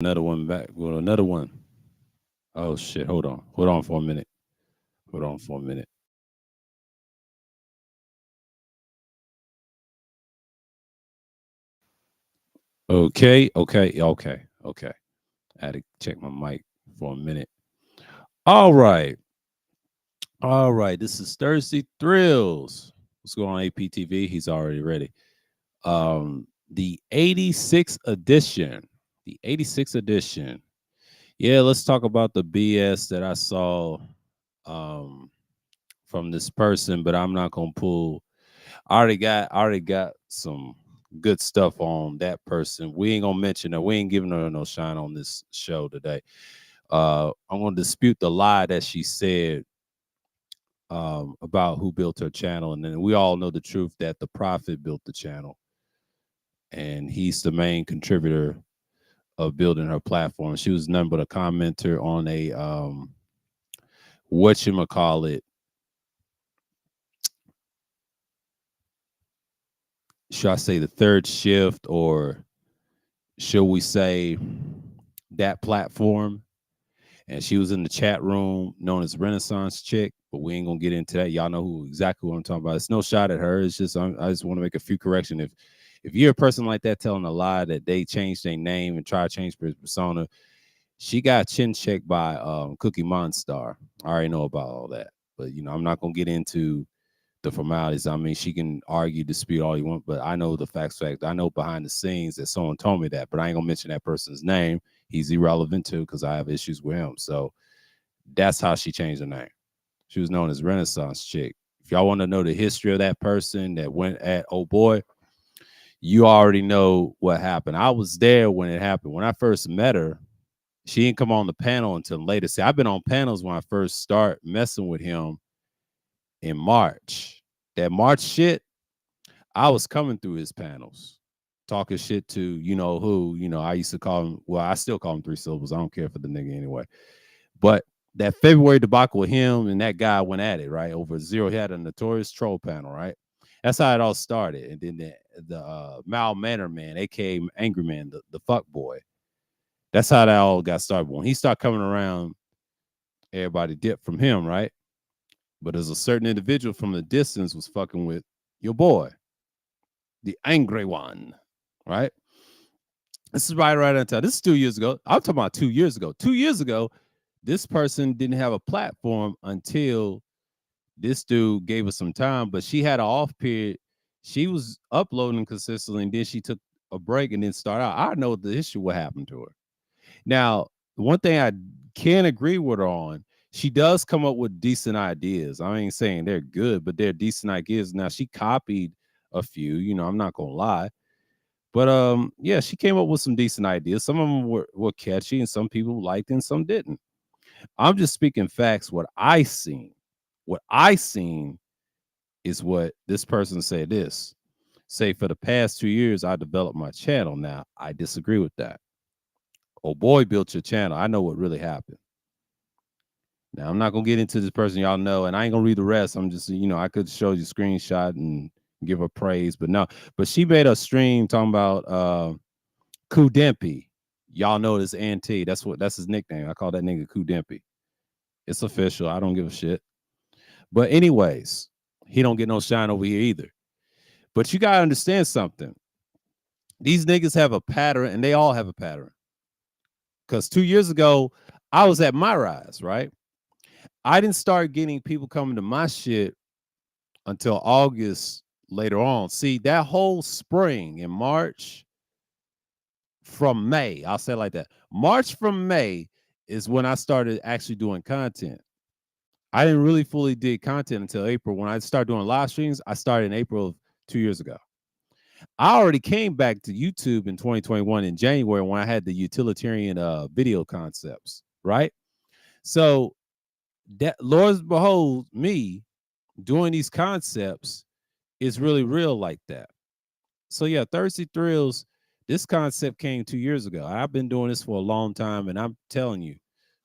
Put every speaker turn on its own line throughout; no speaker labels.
Another one back. Well, another one. Oh shit! Hold on. Hold on for a minute. Hold on for a minute. Okay. Okay. Okay. Okay. I had to check my mic for a minute. All right. All right. This is Thursday Thrills. What's going on, APTV? He's already ready. The 86th edition. The 86th edition. Yeah, let's talk about the BS that I saw um from this person, but I'm not gonna pull. I already got some good stuff on that person. We ain't gonna mention her. We ain't giving her no shine on this show today. I'm gonna dispute the lie that she said about who built her channel, and then we all know the truth that the prophet built the channel, and he's the main contributor of building her platform. She was none but a commenter on a whatchamacallit, should I say the third shift, or should we say that platform? And she was in the chat room known as Renaissance Chick, but we ain't gonna get into that. Y'all know who exactly what I'm talking about. It's no shot at her. It's just I just want to make a few corrections. If you're a person like that telling a lie that they changed their name and try to change their persona, she got chin checked by Cookie Monstar. I already know about all that, but I'm not gonna get into the formalities. I mean, she can argue, dispute all you want, but I know the facts. I know behind the scenes that someone told me that, but I ain't gonna mention that person's name. He's irrelevant too because I have issues with him. So that's how she changed her name. She was known as Renaissance Chick. If y'all want to know the history of that person that went at oh boy, you already know what happened. I was there when it happened. When I first met her, she didn't come on the panel until later. See, I've been on panels when I first start messing with him in March. That March shit, I was coming through his panels, talking shit to who. I used to call him. Well, I still call him three syllables. I don't care for the nigga anyway. But that February debacle with him and that guy went at it right over zero. He had a notorious troll panel, right? That's how it all started. And then the Mal Manor man, aka Angry Man, the fuck boy. That's how that all got started. When he started coming around, everybody dipped from him, right? But there's a certain individual from the distance was fucking with your boy, the angry one, right? This is right on time. This is 2 years ago. I'm talking about 2 years ago. 2 years ago, this person didn't have a platform until this dude gave us some time, but she had an off period. She was uploading consistently, and then she took a break and then started out. I know the issue what happened to her. Now, one thing I can agree with her on, she does come up with decent ideas. I ain't saying they're good, but they're decent ideas. Now, she copied a few, I'm not gonna lie. But yeah, she came up with some decent ideas. Some of them were catchy, and some people liked it and some didn't. I'm just speaking facts. What I seen. What I seen is what this person said this. Say for the past 2 years, I developed my channel. Now, I disagree with that. Oh boy, built your channel. I know what really happened. Now, I'm not gonna get into this person, y'all know, and I ain't gonna read the rest. I'm just, I could show you a screenshot and give her praise, but no. But she made a stream talking about Kudempi. Y'all know this NT. That's his nickname. I call that nigga Kudempi. It's official. I don't give a shit. But anyways, he don't get no shine over here either. But you gotta understand something. These niggas have a pattern, and they all have a pattern. Because 2 years ago, I was at my rise, right? I didn't start getting people coming to my shit until August later on. See, that whole spring in March from May, I'll say it like that. March from May is when I started actually doing content. I didn't really fully dig content until April. When I started doing live streams, I started in April of 2 years ago. I already came back to YouTube in 2021 in January when I had the utilitarian video concepts, right? So that Lord behold, me doing these concepts is really real like that. So yeah, Thirsty Thrills, this concept came 2 years ago. I've been doing this for a long time, and I'm telling you,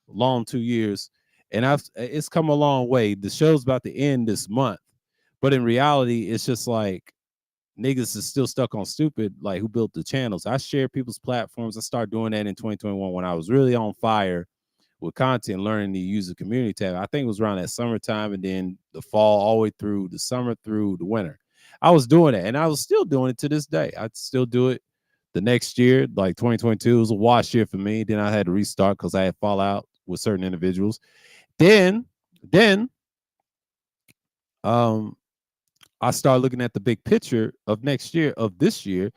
long 2 years, and it's come a long way. The show's about to end this month, but in reality, it's just like niggas is still stuck on stupid, like who built the channels. I share people's platforms. I started doing that in 2021 when I was really on fire with content, learning to use the community tab. I think it was around that summertime and then the fall, all the way through the summer through the winter. I was doing it and I was still doing it to this day. I'd still do it the next year, like 2022 was a wash year for me. Then I had to restart because I had fallout with certain individuals. Then um I started looking at the big picture of next year, of this year.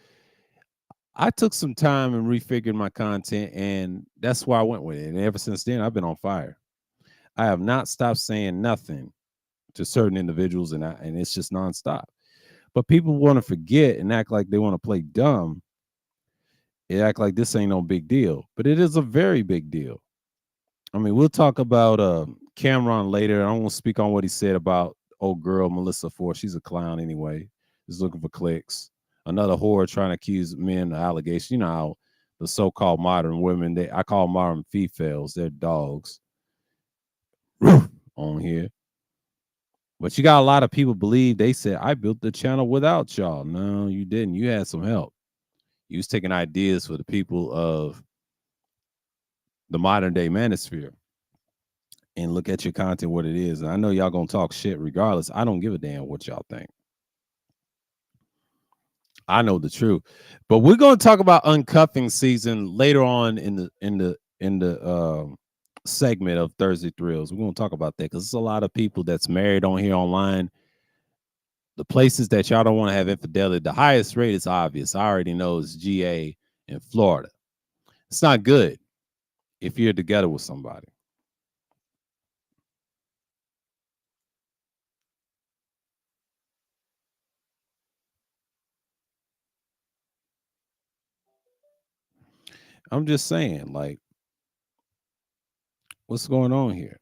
I took some time and refigured my content, and that's why I went with it. And ever since then, I've been on fire. I have not stopped saying nothing to certain individuals, and it's just nonstop. But people want to forget and act like they want to play dumb. They act like this ain't no big deal, but it is a very big deal. I mean, we'll talk about Cameron later. I won't speak on what he said about old girl Melissa Ford. She's a clown anyway. He's looking for clicks. Another whore trying to accuse men of allegations. You know how the so-called modern women, I call modern females, they're dogs on here. But you got a lot of people believe, they said, I built the channel without y'all. No, you didn't. You had some help. You was taking ideas for the people of the modern day manosphere. And look at your content, what it is. And I know y'all gonna talk shit regardless. I don't give a damn what y'all think. I know the truth. But we're gonna talk about uncuffing season later on in the segment of Thursday Thrills. We're gonna talk about that because there's a lot of people that's married on here online. The places that y'all don't want to have infidelity, the highest rate is obvious. I already know it's GA in Florida. It's not good if you're together with somebody. I'm just saying, like, what's going on here?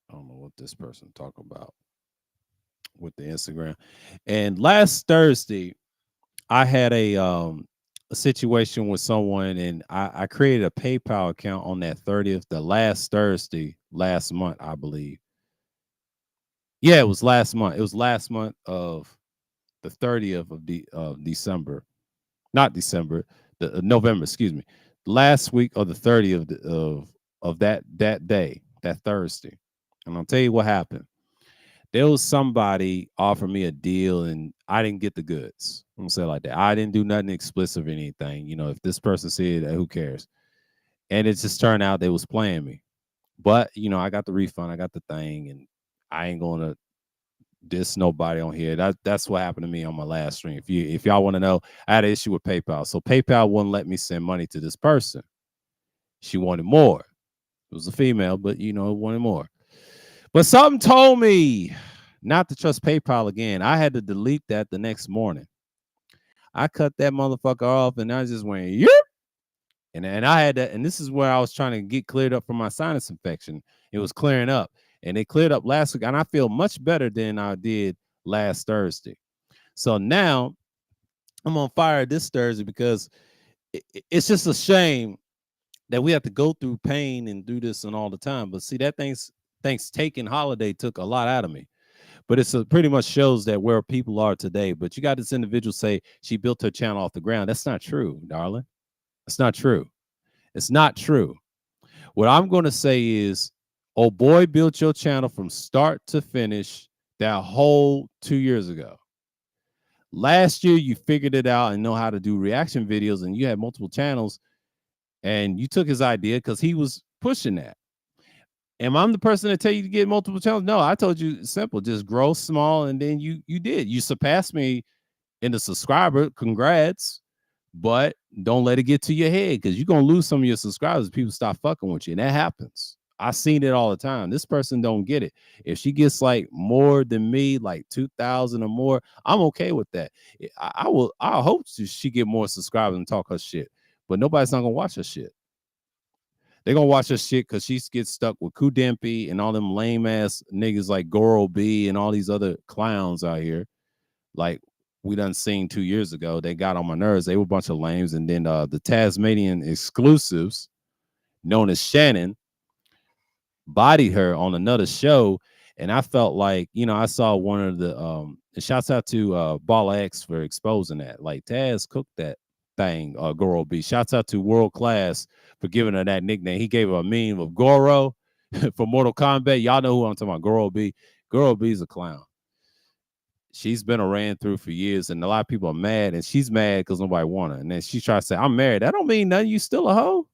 I don't know what this person talk about with the Instagram. And last Thursday, I had a situation with someone, and I created a PayPal account on that 30th, the last Thursday, last month, I believe. Yeah, it was last month. It was last month of the 30th of December, not December, the November, excuse me. Last week of the 30th of that day, that Thursday. And I'll tell you what happened. There was somebody offered me a deal and I didn't get the goods. I'm gonna say it like that. I didn't do nothing explicit or anything. You know, if this person said that, who cares? And it just turned out they was playing me. But you know, I got the refund, I got the thing, and I ain't gonna diss nobody on here. That's what happened to me on my last stream. If y'all want to know, I had an issue with PayPal. So PayPal wouldn't let me send money to this person. She wanted more. It was a female, but you know, it wanted more. But something told me not to trust PayPal again. I had to delete that the next morning. I cut that motherfucker off and I just went, yep. And I had that, and this is where I was trying to get cleared up from my sinus infection. It was clearing up. And it cleared up last week, and I feel much better than I did last Thursday. So now I'm on fire this Thursday because it's just a shame that we have to go through pain and do this and all the time. But see, that Thanksgiving holiday took a lot out of me. But it's pretty much shows that where people are today. But you got this individual say she built her channel off the ground. That's not true, darling. It's not true. It's not true. What I'm going to say is, oh boy, built your channel from start to finish that whole 2 years ago. Last year, you figured it out and know how to do reaction videos, and you had multiple channels, and you took his idea because he was pushing that. Am I the person to tell you to get multiple channels? No, I told you simple, just grow small, and then you did. You surpassed me in the subscriber. Congrats. But don't let it get to your head because you're going to lose some of your subscribers if people stop fucking with you. And that happens. I've seen it all the time. This person don't get it. If she gets like more than me, like 2,000 or more, I'm okay with that. I hope she get more subscribers and talk her shit. But nobody's not going to watch her shit. They're going to watch her shit because she gets stuck with Kudempi and all them lame ass niggas like Goro B and all these other clowns out here. Like, we done seen 2 years ago. They got on my nerves. They were a bunch of lames. And then the Tasmanian exclusives, known as Shannon, bodied her on another show. And I felt like, I saw one of the and shouts out to Ball X for exposing that. Like Taz cooked that thing, Goro B. Shouts out to World Class for giving her that nickname. He gave her a meme of Goro for Mortal Kombat. Y'all know who I'm talking about, Goro B. Goro B's a clown. She's been a ran through for years, and a lot of people are mad, and she's mad because nobody want her. And then she tries to say, I'm married. That don't mean nothing. You still a hoe.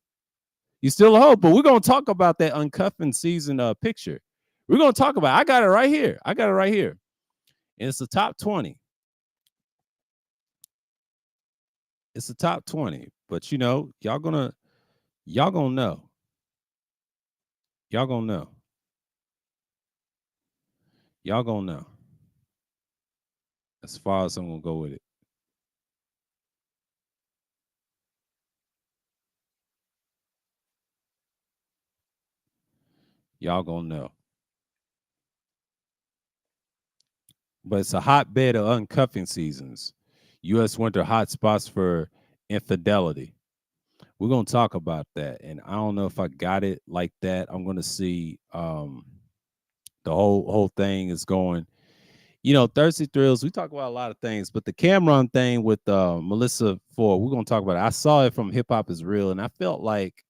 You still a hoe. But we're going to talk about that uncuffing season picture. We're going to talk about it. I got it right here. And it's the top 20. It's the top 20. But, y'all going to know. Y'all going to know. Y'all going to know. As far as I'm going to go with it. Y'all going to know. But it's a hotbed of uncuffing seasons. U.S. winter hotspots for infidelity. We're going to talk about that. And I don't know if I got it like that. I'm going to see the whole thing is going. Thirsty Thrills, we talk about a lot of things, but the Cameron thing with Melissa Ford, we're going to talk about it. I saw it from Hip Hop is Real, and I felt like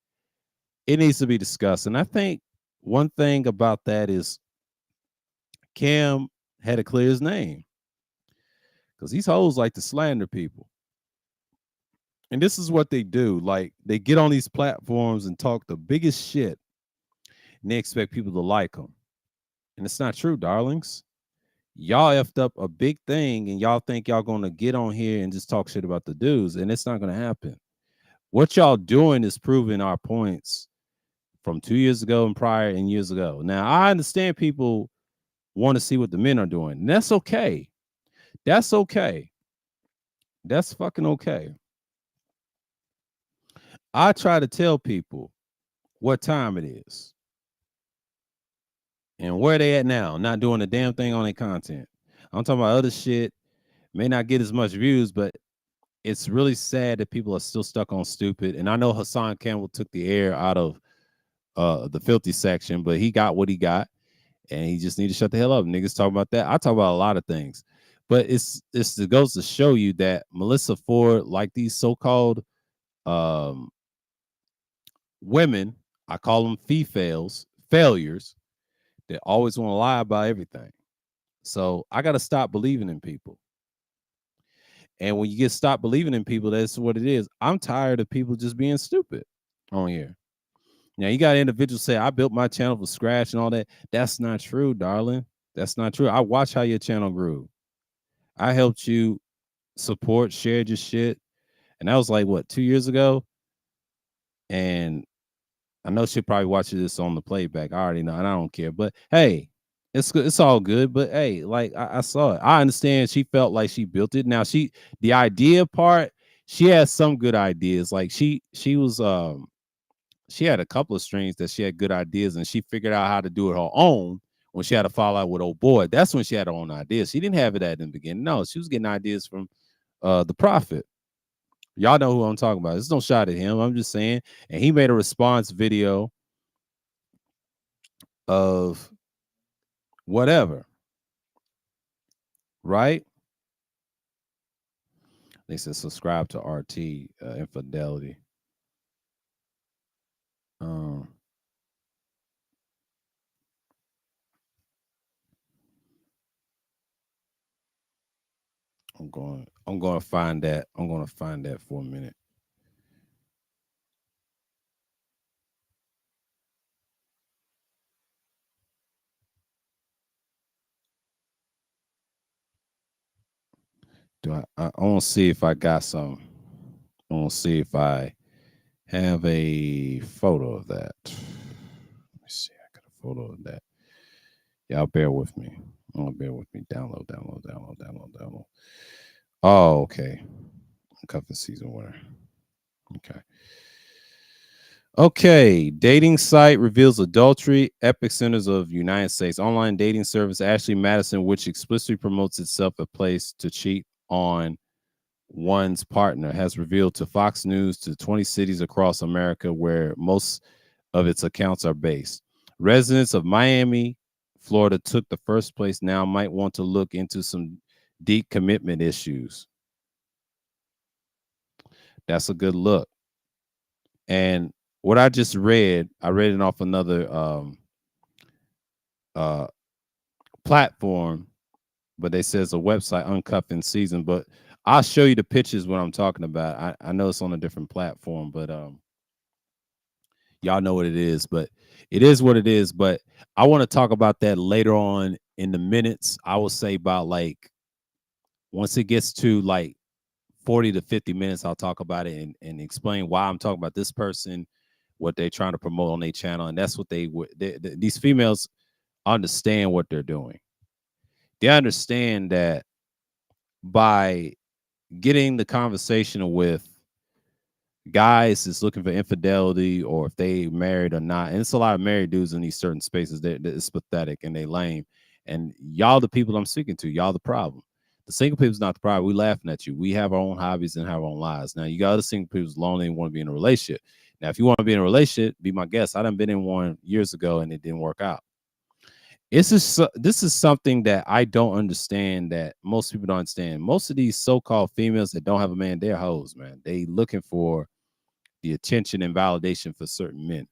it needs to be discussed. And I think one thing about that is Cam had to clear his name because these hoes like to slander people. And this is what they do. Like, they get on these platforms and talk the biggest shit, and they expect people to like them. And it's not true, darlings. Y'all effed up a big thing, and y'all think y'all going to get on here and just talk shit about the dudes, and it's not going to happen. What y'all doing is proving our points from 2 years ago and prior and years ago. Now, I understand people want to see what the men are doing, and that's okay. That's okay. That's fucking okay. I try to tell people what time it is and where they at now, not doing a damn thing on their content. I'm talking about other shit, may not get as much views, but it's really sad that people are still stuck on stupid. And I know Hassan Campbell took the air out of the filthy section, but he got what he got, and he just need to shut the hell up. Niggas talk about that. I talk about a lot of things, but it goes to show you that Melissa Ford, like these so-called women, I call them failures, that always want to lie about everything. So I got to stop believing in people. And when you get stopped believing in people, that's what it is. I'm tired of people just being stupid on here. Now, you got individuals say, I built my channel from scratch and all that. That's not true, darling. That's not true. I watched how your channel grew. I helped you support, shared your shit. And that was like, what, 2 years ago? And I know she'll probably watch this on the playback. I already know, and I don't care. But hey, it's good. It's all good. But hey, like I saw it. I understand she felt like she built it. Now the idea part, she has some good ideas. Like she was she had a couple of streams that she had good ideas, and she figured out how to do it her own when she had to fall out with old boy. That's when she had her own ideas. She didn't have it at in the beginning. No, she was getting ideas from the Prophet. Y'all know who I'm talking about. There's no shot at him. I'm just saying. And he made a response video of whatever, right? They said subscribe to RT infidelity. Um, I'm going to find that. I'm going to find that for a minute. I want to see if I got some. I want to see if I have a photo of that. Let me see. I got a photo of that. Y'all bear with me. Bear with me. Download. Oh, okay. Cuffing season winner. Okay. Okay. Dating site reveals adultery. Epicenters of United States. Online dating service Ashley Madison, which explicitly promotes itself a place to cheat on one's partner, has revealed to Fox News to 20 cities across America where most of its accounts are based. Residents of Miami, Florida took the first place now might want to look into some deep commitment issues. That's a good look. And what I just read, I read it off another uh, platform, but they says a website uncuffing season. But I'll show you the pictures what I'm talking about. I know it's on a different platform, but y'all know what it is. But it is what it is. But I want to talk about that later on in the minutes. I will say about like once it gets to like 40 to 50 minutes, I'll talk about it and explain why I'm talking about this person, what they're trying to promote on their channel. And that's what these females understand what they're doing. They understand that by getting the conversation with guys is looking for infidelity or if they married or not. And it's a lot of married dudes in these certain spaces that it's pathetic and they lame. And y'all the people I'm speaking to, y'all the problem. The single people's not the problem. We laughing at you. We have our own hobbies and have our own lives. Now you got other single people's lonely and want to be in a relationship. Now, if you want to be in a relationship, be my guest. I done been in one years ago and it didn't work out. This is something that I don't understand, that most people don't understand. Most of these so-called females that don't have a man, they're hoes, man. They looking for the attention and validation for certain men.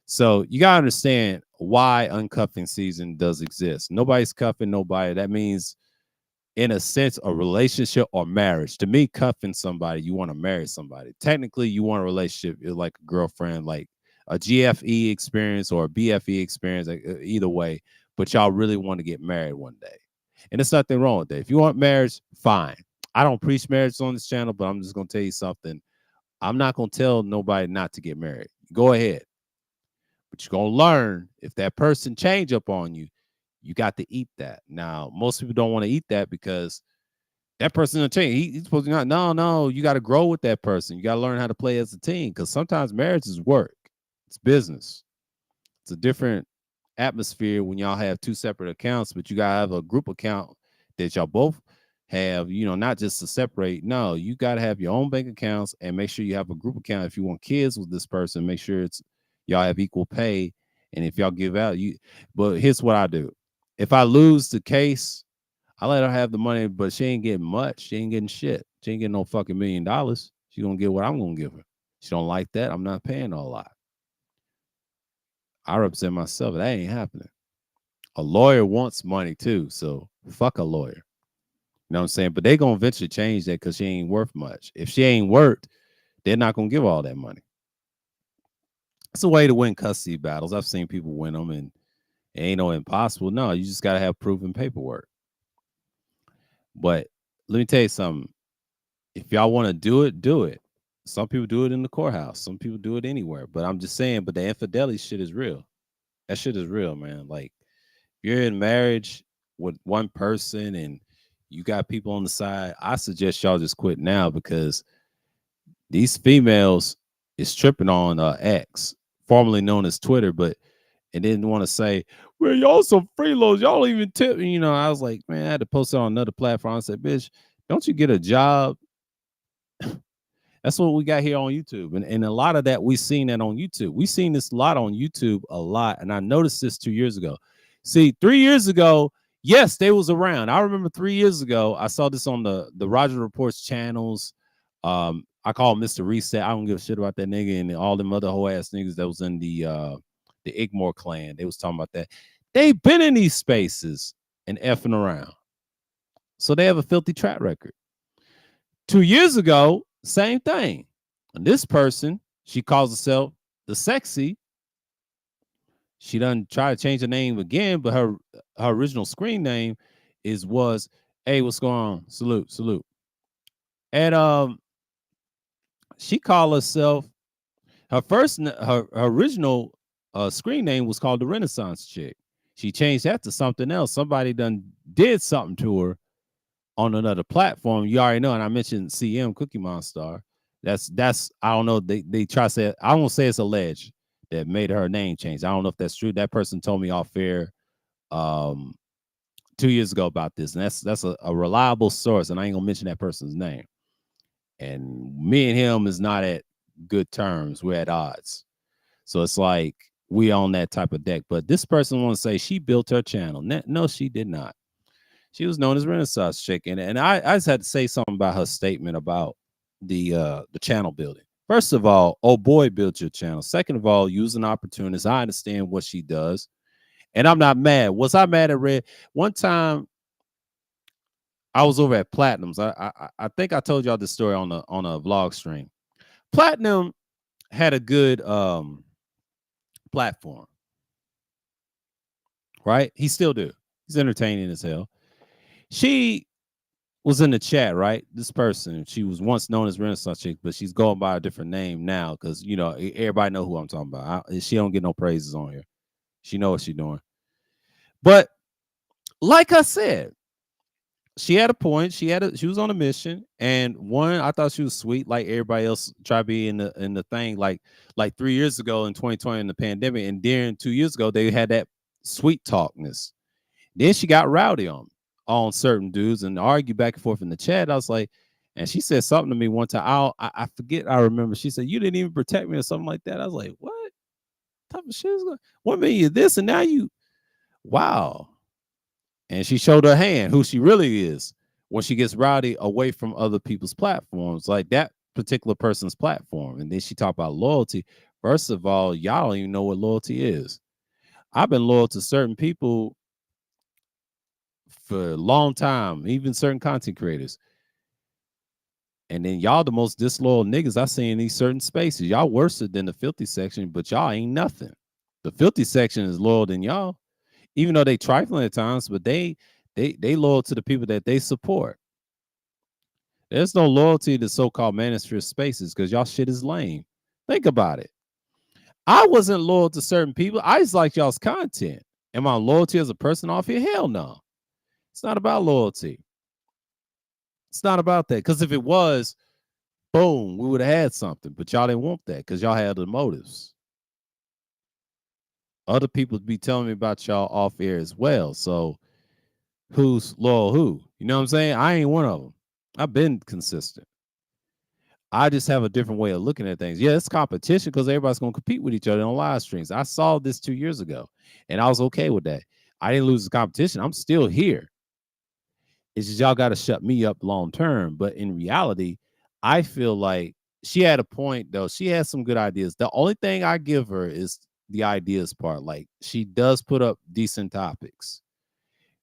So you gotta understand why uncuffing season does exist. Nobody's cuffing nobody. That means, in a sense, a relationship or marriage. To me, cuffing somebody, you want to marry somebody. Technically, you want a relationship, like a girlfriend, like a GFE experience or a BFE experience, either way. But y'all really want to get married one day. And there's nothing wrong with that. If you want marriage, fine. I don't preach marriage on this channel, but I'm just going to tell you something. I'm not going to tell nobody not to get married. Go ahead. But you're going to learn if that person change up on you, you got to eat that. Now, most people don't want to eat that because that person will change. He's supposed to not. No, you got to grow with that person. You got to learn how to play as a team because sometimes marriage is work. It's business. It's a different atmosphere when y'all have two separate accounts, but you got to have a group account that y'all both have, not just to separate. No, you got to have your own bank accounts and make sure you have a group account. If you want kids with this person, make sure y'all have equal pay. And if y'all give out, but here's what I do. If I lose the case, I let her have the money, but she ain't getting much. She ain't getting shit. She ain't getting no fucking $1 million. She gonna get what I'm gonna give her. She don't like that. I'm not paying her a lot. I represent myself. That ain't happening. A lawyer wants money too, so fuck a lawyer. You know what I'm saying? But they gonna eventually change that because she ain't worth much. If she ain't worth, they're not gonna give all that money. It's a way to win custody battles. I've seen people win them, and it ain't no impossible. No, you just gotta have proven paperwork. But let me tell you something. If y'all want to do it, do it. Some people do it in the courthouse. Some people do it anywhere. But I'm just saying, but the infidelity shit is real. That shit is real, man. Like, you're in marriage with one person and you got people on the side, I suggest y'all just quit now because these females is tripping on X, formerly known as Twitter, but and didn't want to say, well, y'all some freeloads. Y'all don't even tip. I was like, man, I had to post it on another platform. I said, bitch, don't you get a job? That's what we got here on YouTube. And a lot of that, we seen that on YouTube. We seen this a lot on YouTube, a lot. And I noticed this 2 years ago. See, 3 years ago, yes, they was around. I remember 3 years ago, I saw this on the Roger Reports channels. I call Mr. Reset. I don't give a shit about that nigga and all them other whole ass niggas that was in the Igmore clan. They was talking about that. They've been in these spaces and effing around. So they have a filthy track record. 2 years ago, same thing. And this person, she calls herself the Sexy. She done try to change her name again, but her original screen name was, hey, what's going on? Salute. And she called herself, her original screen name was called the Renaissance Chick. She changed that to something else. Somebody done did something to her on another platform. You already know, and I mentioned CM Cookie Monster. That's I don't know. They try to say, I won't say it's alleged that made her name change. I don't know if that's true. That person told me off air 2 years ago about this, and that's a reliable source, and I ain't gonna mention that person's name. And me and him is not at good terms. We're at odds. So it's like we on that type of deck. But this person want to say she built her channel. No, she did not. She was known as Renaissance Chick, and I just had to say something about her statement about the channel building. First of all, oh boy, build your channel. Second of all, use an opportunist. I understand what she does, and I'm not mad. Was I mad at Red? One time I was over at Platinum's. I think I told y'all this story on a vlog stream. Platinum had a good platform, right? He still do. He's entertaining as hell. She was in the chat, right? This person, she was once known as Renaissance Chick, but she's going by a different name now because everybody know who I'm talking about. She don't get no praises on here. She know what she's doing. But like I said, she had a point. She was on a mission, and one, I thought she was sweet, like everybody else tried to be in the thing, like 3 years ago in 2020 in the pandemic, and then 2 years ago they had that sweet talkness. Then she got rowdy on certain dudes and argued back and forth in the chat. I was like, and she said something to me one time. I forget. I remember she said, "You didn't even protect me" or something like that. I was like, "What type of shit is going? What made you this and now you? Wow!" And she showed her hand, who she really is, when she gets rowdy away from other people's platforms, like that particular person's platform. And then she talked about loyalty. First of all, y'all don't even know what loyalty is. I've been loyal to certain people for a long time, even certain content creators. And then y'all the most disloyal niggas I see in these certain spaces. Y'all worse than the filthy section, but y'all ain't nothing. The filthy section is loyal than y'all, even though they trifling at times, but they loyal to the people that they support. There's no loyalty to so-called manosphere spaces because y'all shit is lame. Think about it. I wasn't loyal to certain people. I just like y'all's content. Am I loyalty as a person off here? Hell no. It's not about loyalty. It's not about that. Because if it was, boom, we would have had something. But y'all didn't want that because y'all had the motives. Other people be telling me about y'all off air as well. So who's loyal who? You know what I'm saying? I ain't one of them. I've been consistent. I just have a different way of looking at things. Yeah, it's competition because everybody's going to compete with each other on live streams. I saw this 2 years ago, and I was okay with that. I didn't lose the competition. I'm still here. It's just y'all got to shut me up long term. But in reality, I feel like she had a point, though. She has some good ideas. The only thing I give her is the ideas part. Like, she does put up decent topics.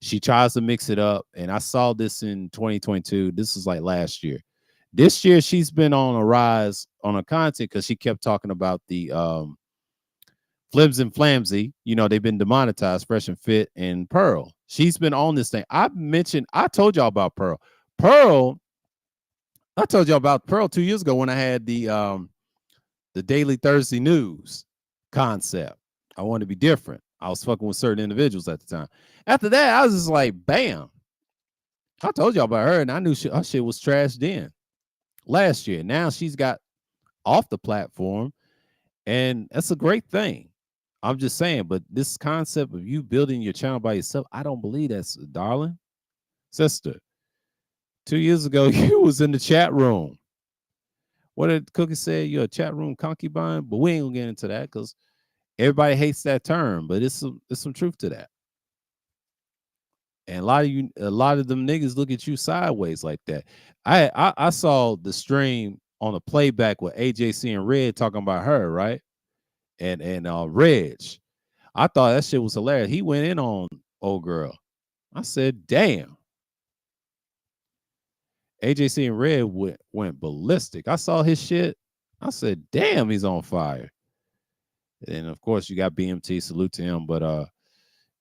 She tries to mix it up. And I saw this in 2022. This is like last year. This year, she's been on a rise on her content because she kept talking about the Flims and Flamsy. You know, they've been demonetized, Fresh and Fit, and Pearl. She's been on this thing. I told y'all about Pearl. I told y'all about Pearl 2 years ago when I had the Daily Thursday News concept. I wanted to be different. I was fucking with certain individuals at the time. After that, I was just like, bam. I told y'all about her, and I knew her shit was trashed then. Last year. Now she's got off the platform, and that's a great thing. I'm just saying, but this concept of you building your channel by yourself, I don't believe that's, darling. Sister, 2 years ago, you was in the chat room. What did Cookie say? You're a chat room concubine, but we ain't gonna get into that because everybody hates that term, but it's some truth to that. And a lot of them niggas look at you sideways like that. I saw the stream on a playback with AJC and Red talking about her, right? And Reg. I thought that shit was hilarious. He went in on old girl. I said, damn. AJC and Red went ballistic. I saw his shit. I said, damn, he's on fire. And of course, you got BMT. Salute to him. But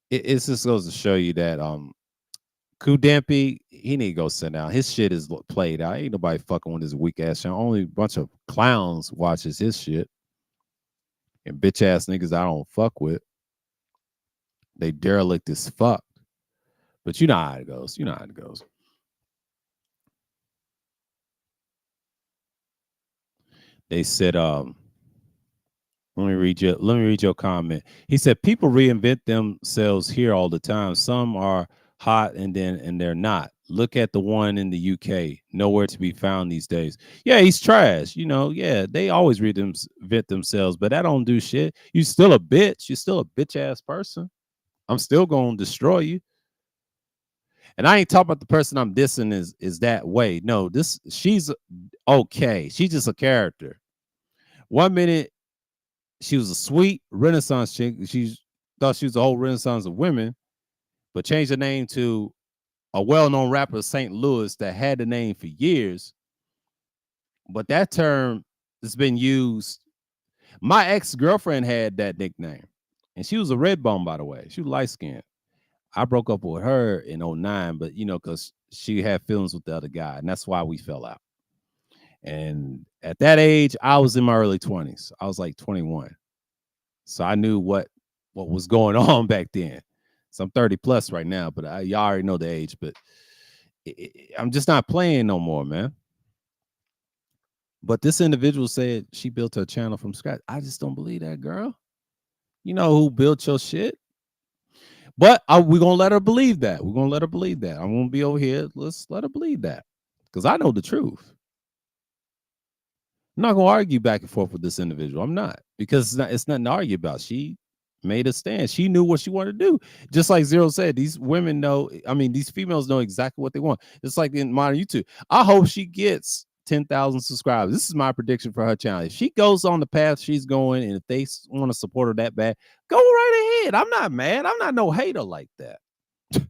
it just goes to show you that Kudampy, he need to go sit down. His shit is played out. Ain't nobody fucking with his weak ass channel. Only a bunch of clowns watches his shit. And bitch ass niggas I don't fuck with. They derelict as fuck. But you know how it goes. You know how it goes. They said, let me read your comment. He said, people reinvent themselves here all the time. Some are hot and they're not. Look at the one in the UK, nowhere to be found these days. Yeah, he's trash. You know, yeah, they always reinvent themselves, but that don't do shit. You still a bitch. You're still a bitch ass person. I'm still gonna destroy you. And I ain't talking about the person I'm dissing is that way. No, this she's okay. She's just a character. One minute she was a sweet Renaissance chick. She thought she was the whole Renaissance of women, but changed her name to a well-known rapper of St. Louis that had the name for years. But that term has been used. My ex-girlfriend had that nickname, and she was a red bone, by the way. She was light skinned. I broke up with her in '09, but because she had feelings with the other guy, and that's why we fell out. And at that age, I was in my early 20s. I was like 21. So I knew what was going on back then. So I'm 30 plus right now, but y'all already know the age, but I'm just not playing no more, man. But this individual said she built her channel from scratch. I just don't believe that, girl. You know who built your shit? But we're going to let her believe that. We're going to let her believe that. I'm going to be over here. Let's let her believe that because I know the truth. I'm not going to argue back and forth with this individual. I'm not because it's nothing to argue about. She made a stand. She knew what she wanted to do. Just like Zero said, these women know, I mean, these females know exactly what they want. It's like in modern YouTube. I hope she gets 10,000 subscribers. This is my prediction for her channel. If she goes on the path she's going, and if they want to support her that bad, go right ahead. I'm not mad. I'm not no hater like that. You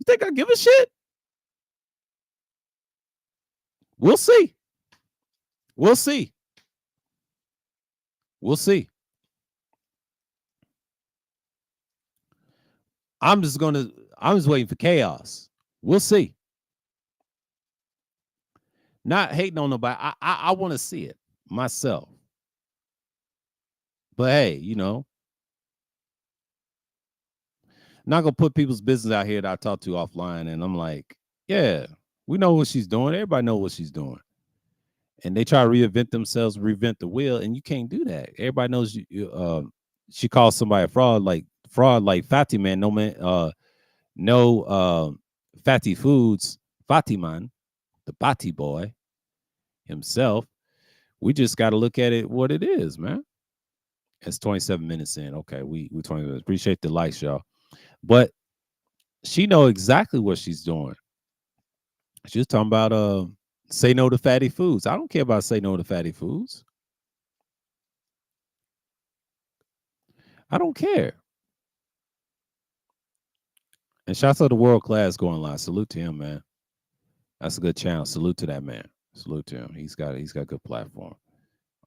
think I give a shit? We'll see. We'll see. We'll see. I'm just waiting for chaos. We'll see. Not hating on nobody. I want to see it myself. But hey, not gonna put people's business out here that I talk to offline, and I'm like, yeah, we know what she's doing. Everybody know what she's doing, and they try to reinvent themselves, reinvent the wheel, and you can't do that. Everybody knows she calls somebody a fraud, like Fatty Man. No man, Fatty Foods, Fatty Man, the Bati boy himself. We just got to look at it what it is, man. It's 27 minutes in. Okay, we 20 minutes. Appreciate the likes, y'all. But she know exactly what she's doing. She's talking about say no to fatty foods. I don't care about say no to fatty foods. I don't care. And shouts out to World Class going live. Salute to him, man. That's a good channel. Salute to that man. Salute to him. He's got a good platform.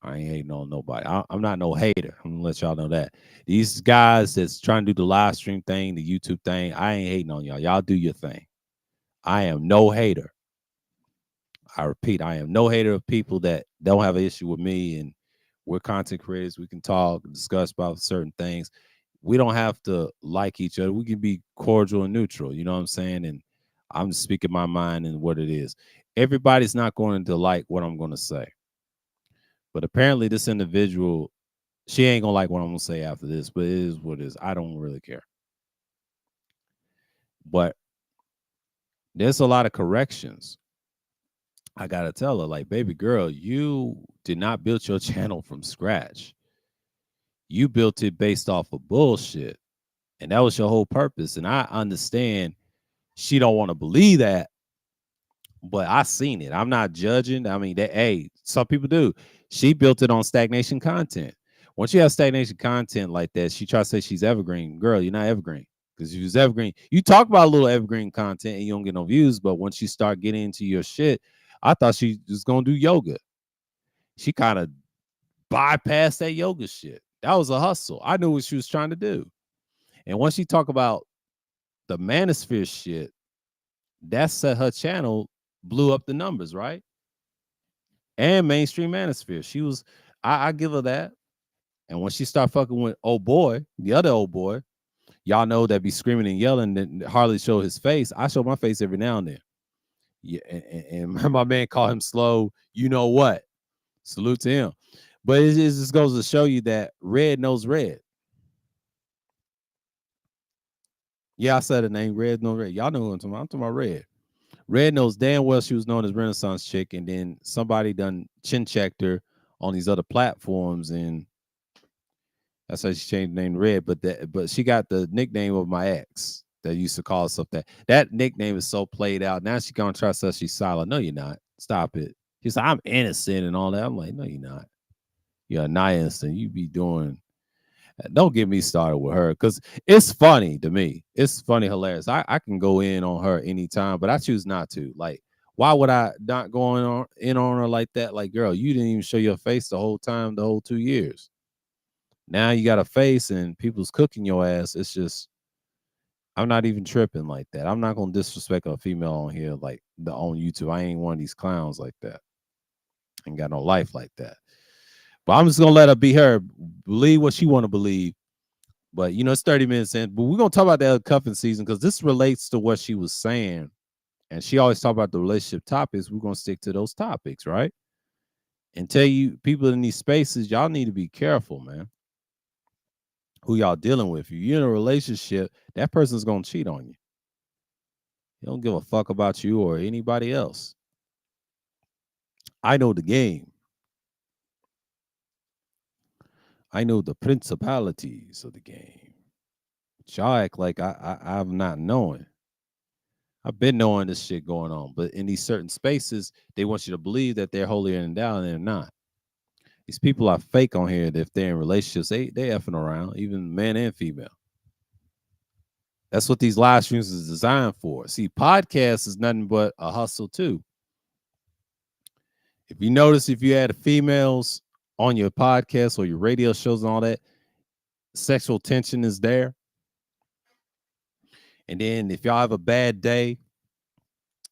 I ain't hating on nobody. I'm not no hater. I'm gonna let y'all know that. These guys that's trying to do the live stream thing, the YouTube thing, I ain't hating on y'all. Y'all do your thing. I am no hater. I repeat, I am no hater of people that don't have an issue with me, and we're content creators. We can talk, discuss about certain things. We don't have to like each other. We can be cordial and neutral. You know what I'm saying? And I'm just speaking my mind and what it is. Everybody's not going to like what I'm going to say. But apparently this individual, she ain't going to like what I'm going to say after this, but it is what it is. I don't really care. But there's a lot of corrections. I got to tell her, like, baby girl, you did not build your channel from scratch. You built it based off of bullshit. And that was your whole purpose. And I understand she don't want to believe that, but I seen it. I'm not judging. I mean, some people do. She built it on stagnation content. Once you have stagnation content like that, she tries to say she's evergreen. Girl, you're not evergreen. Because if you was evergreen, you talk about a little evergreen content and you don't get no views. But once you start getting into your shit, I thought she was gonna do yoga. She kind of bypassed that yoga shit. That was a hustle. I knew what she was trying to do. And once she talk about the manosphere shit, that set her channel, blew up the numbers, right? And mainstream manosphere. She was, I give her that. And when she start fucking with old boy, the other old boy, y'all know that be screaming and yelling that hardly show his face. I show my face every now and then. Yeah, and my man called him slow. You know what? Salute to him. But it just goes to show you that red knows red. Yeah, I said the name red knows red. Y'all know who I'm talking about. I'm talking about red. Red knows damn well she was known as Renaissance Chick, and then somebody done chin checked her on these other platforms, and that's how she changed the name to Red. But she got the nickname of my ex that used to call herself that. That nickname is so played out. Now she gonna try to say she's silent. No, you're not. Stop it. She's like, I'm innocent and all that. I'm like, no, you're not. You're not innocent. You be doing. Don't get me started with her because it's funny to me. It's funny, hilarious. I can go in on her anytime, but I choose not to. Like, why would I not go in on her like that? Like, girl, you didn't even show your face the whole time, the whole 2 years. Now you got a face and people's cooking your ass. It's just, I'm not even tripping like that. I'm not gonna disrespect a female on here like the on YouTube. I ain't one of these clowns like that. Ain't got no life like that. But I'm just gonna let her be her. Believe what she want to believe. But you know, it's 30 minutes in. But we're gonna talk about the cuffing season because this relates to what she was saying. And she always talk about the relationship topics. We're gonna stick to those topics, right? And tell you people in these spaces, y'all need to be careful, man. Who y'all dealing with? If you're in a relationship, that person's gonna cheat on you. He don't give a fuck about you or anybody else. I know the game. I know the principalities of the game. But y'all act like I'm not knowing. I've been knowing this shit going on, but in these certain spaces, they want you to believe that they're holier than thou, and they're not. These people are fake on here. That if they're in relationships, they effing around, even man and female. That's what these live streams is designed for. See, podcast is nothing but a hustle too. If you notice, if you had females on your podcast or your radio shows and all that, sexual tension is there. And then if y'all have a bad day,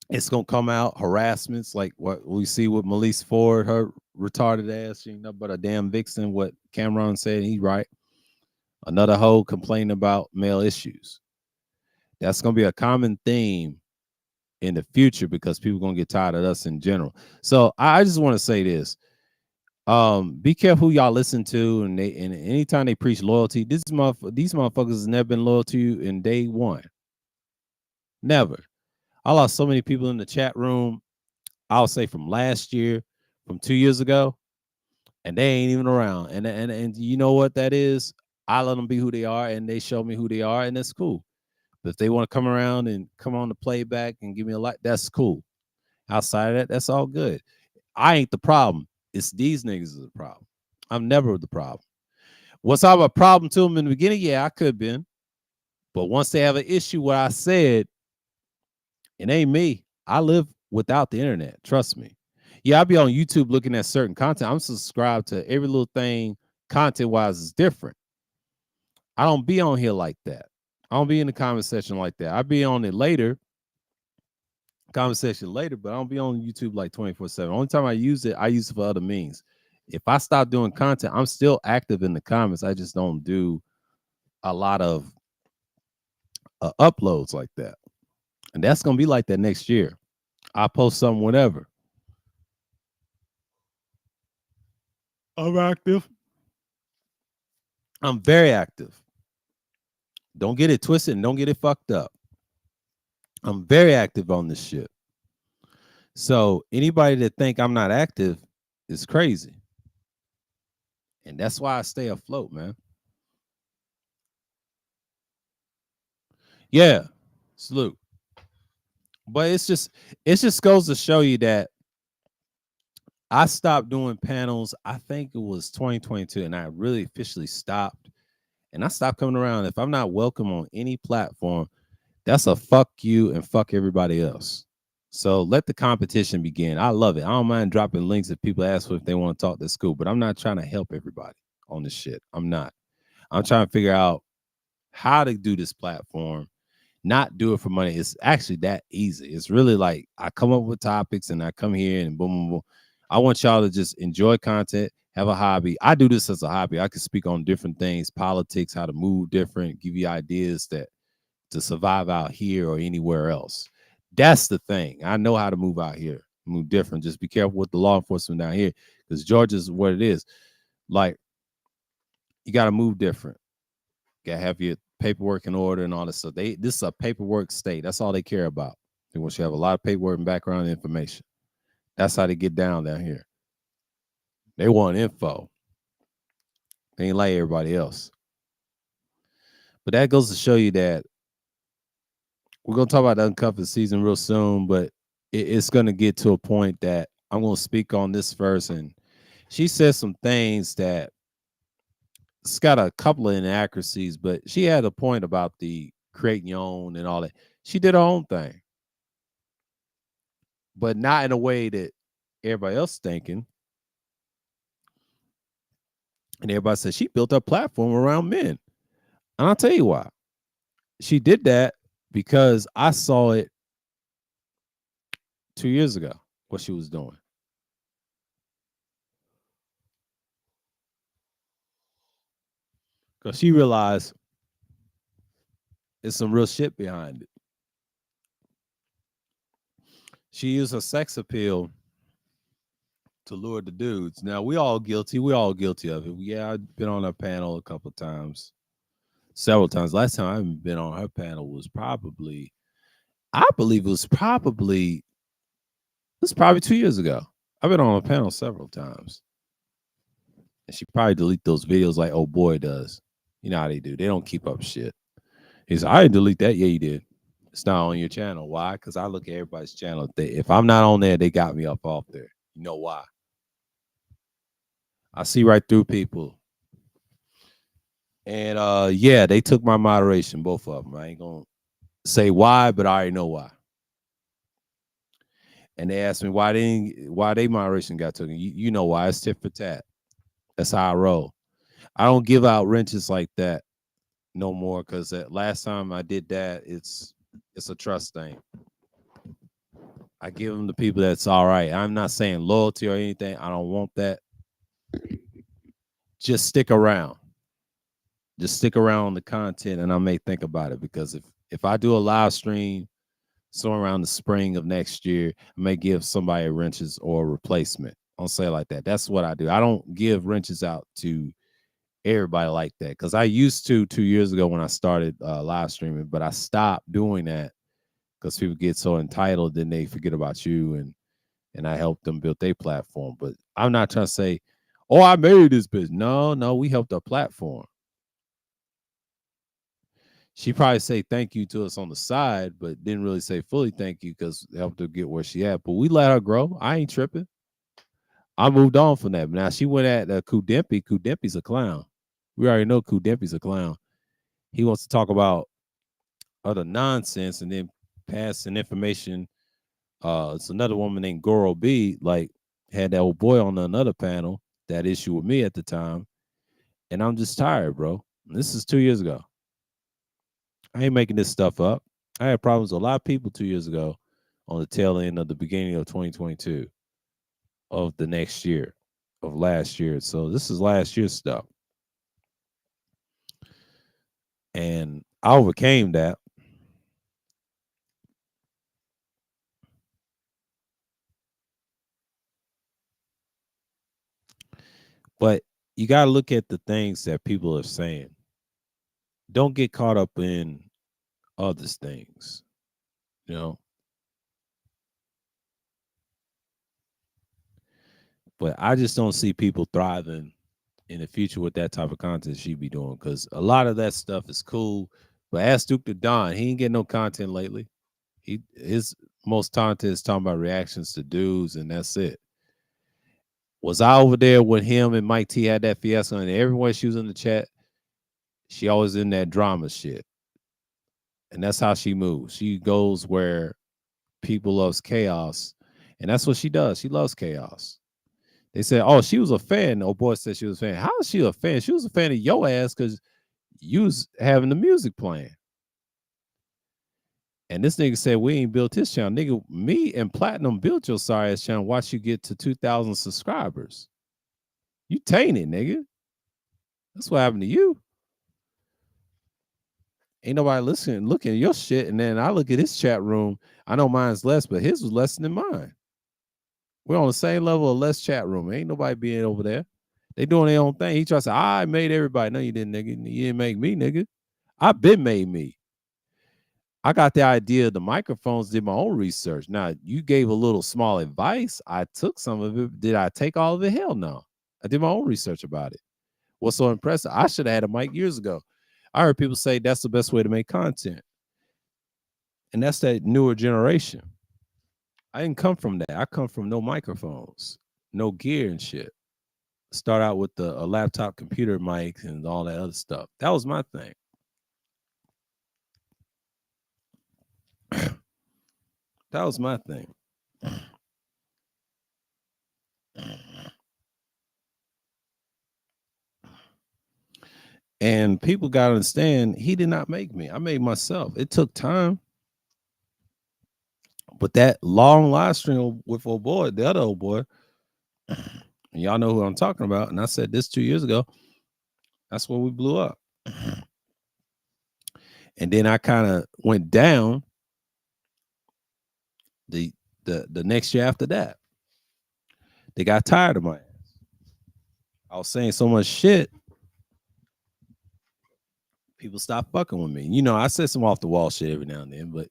it's gonna come out harassments like what we see with Melissa Ford, her retarded ass. She ain't nothing but a damn vixen. What Cameron said, he right. Another hoe complaining about male issues. That's gonna be a common theme in the future because people gonna get tired of us in general. So I just want to say this. Be careful who y'all listen to, and anytime they preach loyalty, these motherfuckers has never been loyal to you in day one. Never. I lost so many people in the chat room. I'll say from last year, from 2 years ago, and they ain't even around. And you know what that is? I let them be who they are, and they show me who they are, and that's cool. But if they want to come around and come on the playback and give me a like, that's cool. Outside of that, that's all good. I ain't the problem. It's these niggas is the problem. I'm never the problem. Was I a problem to them in the beginning? Yeah, I could have been. But once they have an issue where I said, it ain't me. I live without the internet. Trust me. Yeah, I'll be on YouTube looking at certain content. I'm subscribed to every little thing content-wise is different. I don't be on here like that. I don't be in the comment section like that. I'll be on it later, conversation later, but I don't be on YouTube like 24/7. Only time I use it for other means. If I stop doing content, I'm still active in the comments. I just don't do a lot of uploads like that. And that's going to be like that next year. I'll post something whenever. I'm active. I'm very active. Don't get it twisted and don't get it fucked up. I'm very active on this shit. So anybody that think I'm not active is crazy. And that's why I stay afloat, man. Yeah. Salute. But it just goes to show you that I stopped doing panels. I think it was 2022, and I really officially stopped. And I stopped coming around. If I'm not welcome on any platform, that's a fuck you and fuck everybody else. So let the competition begin. I love it. I don't mind dropping links if people ask for if they want to talk. That's cool. But I'm not trying to help everybody on this shit. I'm not. I'm trying to figure out how to do this platform, not do it for money. It's actually that easy. It's really like I come up with topics and I come here and boom, boom, boom. I want y'all to just enjoy content, have a hobby. I do this as a hobby. I can speak on different things, politics, how to move different, give you ideas that to survive out here or anywhere else. That's the thing. I know how to move out here, move different. Just be careful with the law enforcement down here because Georgia's what it is. Like, you got to move different. You got to have your paperwork in order and all this stuff. This is a paperwork state. That's all they care about. They want you to have a lot of paperwork and background information. That's how they get down here. They want info. They ain't like everybody else. But that goes to show you that we're gonna talk about the uncovered season real soon, but it's gonna get to a point that I'm gonna speak on this first, and she said some things that it's got a couple of inaccuracies, but she had a point about the creating your own and all that. She did her own thing, but not in a way that everybody else thinking. And everybody said she built a platform around men. And I'll tell you why. She did that because I saw it 2 years ago, what she was doing. Because she realized there's some real shit behind it. She used her sex appeal to lure the dudes. Now we all guilty. We all guilty of it. Yeah, I've been on her panel a couple times, several times. Last time I've been on her panel was probably, I believe it was probably 2 years ago. I've been on a panel several times, and she probably delete those videos like oh boy does. You know how they do. They don't keep up shit. He said, I didn't delete that. Yeah, you did. It's not on your channel. Why? Because I look at everybody's channel. If I'm not on there, they got me up off there. You know why? I see right through people. And yeah, they took my moderation, both of them. I ain't gonna say why, but I already know why. And they asked me why they moderation got taken. You know why? It's tit for tat. That's how I roll. I don't give out wrenches like that no more because last time I did that, it's a trust thing. I give them to people that's all right. I'm not saying loyalty or anything. I don't want that. Just stick around. Just stick around on the content, and I may think about it because if I do a live stream somewhere around the spring of next year, I may give somebody wrenches or a replacement. I'll say it like that. That's what I do. I don't give wrenches out to everybody like that because I used to 2 years ago when I started live streaming, but I stopped doing that because people get so entitled, then they forget about you, and I helped them build their platform. But I'm not trying to say, oh, I made this business. No, we helped our platform. She probably say thank you to us on the side, but didn't really say fully thank you because it helped her get where she at. But we let her grow. I ain't tripping. I moved on from that. Now she went at Kudempi. Kudempi's a clown. We already know Kudempi's a clown. He wants to talk about other nonsense and then passing information. It's another woman named Goro B, like had that old boy on another panel, that issue with me at the time. And I'm just tired, bro. This is 2 years ago. I ain't making this stuff up. I had problems with a lot of people 2 years ago on the tail end of the beginning of 2022 of the next year, of last year. So this is last year's stuff. And I overcame that. But you got to look at the things that people are saying. Don't get caught up in other things, you know. But I just don't see people thriving in the future with that type of content she be doing because a lot of that stuff is cool. But ask Duke the Don, he ain't getting no content lately. His most content is talking about reactions to dudes, and that's it. Was I over there when him and Mike T had that fiasco and everyone she was in the chat? She always in that drama shit. And that's how she moves. She goes where people loves chaos. And that's what she does. She loves chaos. They said, oh, she was a fan. Oh, boy said she was a fan. How is she a fan? She was a fan of your ass because you was having the music playing. And this nigga said, we ain't built his channel. Nigga, me and Platinum built your sorry ass channel. Watch you get to 2,000 subscribers. You tainted, nigga. That's what happened to you. Ain't nobody listening, looking at your shit. And then I look at his chat room. I know mine's less, but his was less than mine. We're on the same level of less chat room. Ain't nobody being over there. They doing their own thing. He tries to say, I made everybody. No, you didn't, nigga. You didn't make me, nigga. I been made me. I got the idea of the microphones, did my own research. Now, you gave a little small advice. I took some of it. Did I take all of it? Hell no. I did my own research about it. What's so impressive? I should have had a mic years ago. I heard people say that's the best way to make content. And that's that newer generation. I didn't come from that. I come from no microphones, no gear and shit. Start out with a laptop computer mic and all that other stuff. That was my thing. That was my thing. And people got to understand, he did not make me. I made myself. It took time. But that long live stream with old boy, the other old boy, and y'all know who I'm talking about. And I said this 2 years ago. That's when we blew up. And then I kind of went down the next year after that. They got tired of my ass. I was saying so much shit. People stopped fucking with me. You know, I said some off the wall shit every now and then, but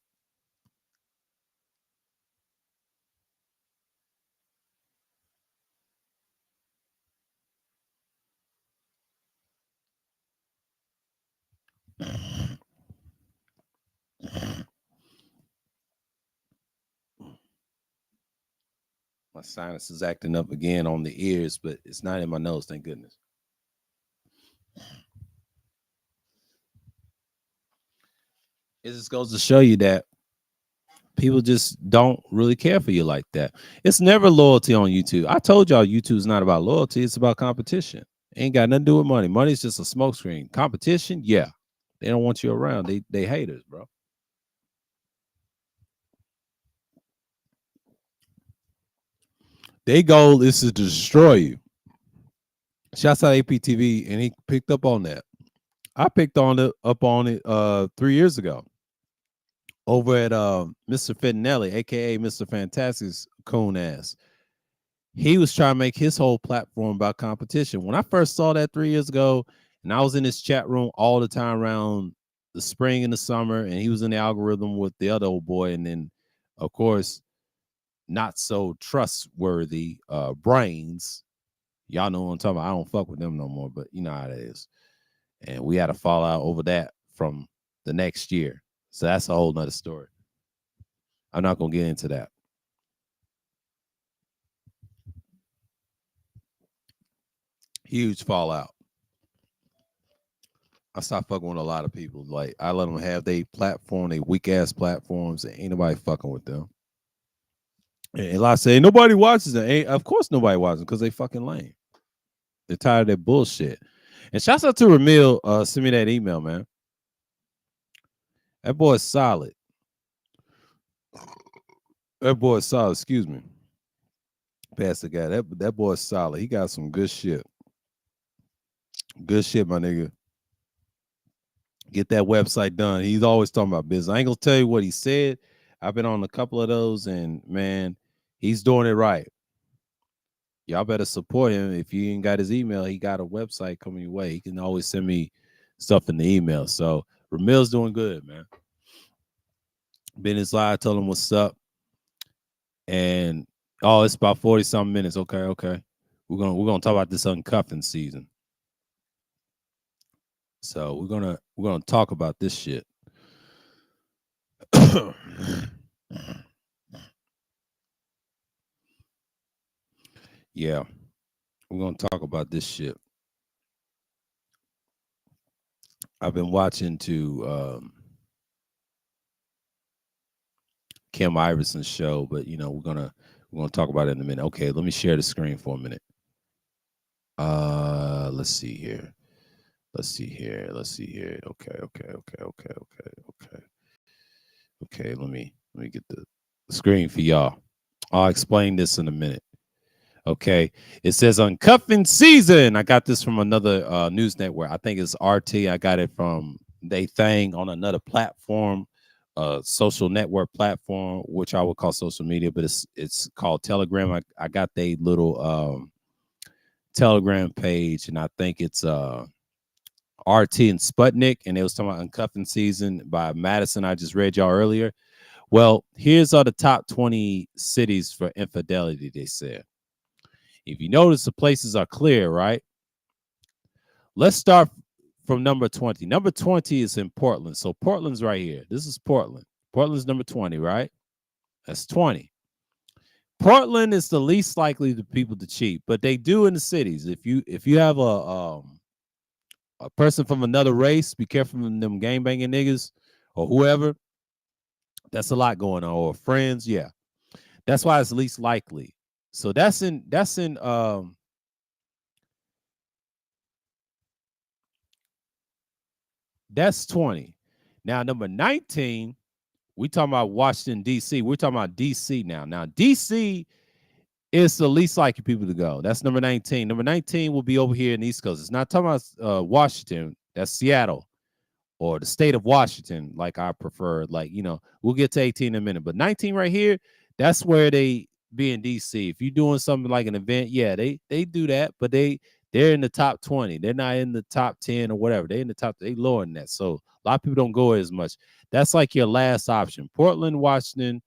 my sinus is acting up again on the ears, but it's not in my nose, thank goodness. It just goes to show you that people just don't really care for you like that. It's never loyalty on YouTube. I told y'all YouTube's not about loyalty, it's about competition. Ain't got nothing to do with money. Money's just a smokescreen. Competition, yeah. They don't want you around. They haters, bro. Their goal is to destroy you. Shouts out APTV, and he picked up on that. I picked up on it 3 years ago over at Mr. Fittinelli, aka Mr. Fantastic's coon ass. He was trying to make his whole platform about competition. When I first saw that 3 years ago, and I was in his chat room all the time around the spring and the summer, and he was in the algorithm with the other old boy, and then of course not so trustworthy brains. Y'all know what I'm talking about. I don't fuck with them no more, but you know how it is. And we had a fallout over that from the next year. So that's a whole nother story. I'm not gonna get into that. Huge fallout. I stopped fucking with a lot of people. Like I let them have their platform, they weak ass platforms, and ain't nobody fucking with them. And like I say, nobody watches it. Of course, nobody watches because they fucking lame. They're tired of that bullshit. And shouts out to Ramil. Send me that email, man. That boy's solid. That boy's solid. Excuse me. Pass the guy. That boy's solid. He got some good shit. Good shit, my nigga. Get that website done. He's always talking about business. I ain't gonna tell you what he said. I've been on a couple of those, and man, he's doing it right. Y'all better support him. If you ain't got his email, he got a website coming your way. He can always send me stuff in the email. So Ramil's doing good, man. Been his live, told him what's up. And it's about 40-something minutes. Okay. We're gonna talk about this uncuffing season. So we're gonna talk about this shit. Yeah, we're gonna talk about this shit. I've been watching Kim Iverson's show, but you know we're gonna talk about it in a minute. Okay, let me share the screen for a minute. Let's see here. Okay. Let me get the screen for y'all. I'll explain this in a minute. Okay, it says uncuffing season. I got this from another news network. I think it's RT. I got it from they thing on another platform, social network platform, which I would call social media, but it's called Telegram. I got the little Telegram page, and I think it's RT and Sputnik, and they was talking about Uncuffing Season by Madison. I just read y'all earlier. Well, here's all the top 20 cities for infidelity, they said. If you notice, the places are clear, right? Let's start from number 20. Number 20 is in Portland. So Portland's right here. This is Portland. Portland's number 20, right? That's 20. Portland is the least likely to people to cheat, but they do in the cities. If you have a person from another race, be careful from them gangbanging niggas or whoever. That's a lot going on. Or friends, yeah. That's why it's least likely. So that's in that's 20. Now number 19, we talking about Washington D.C. We're talking about D.C. now. Now D.C. is the least likely people to go. That's number 19. Number 19 will be over here in the East Coast. It's not talking about Washington. That's Seattle or the state of Washington, like I prefer. Like, we'll get to 18 in a minute. But 19 right here, that's where they be in D.C. If you're doing something like an event, yeah, they do that, but they're in the top 20. They're not in the top 10 or whatever. They're in the top, they lower than that. So a lot of people don't go as much. That's like your last option. Portland, Washington,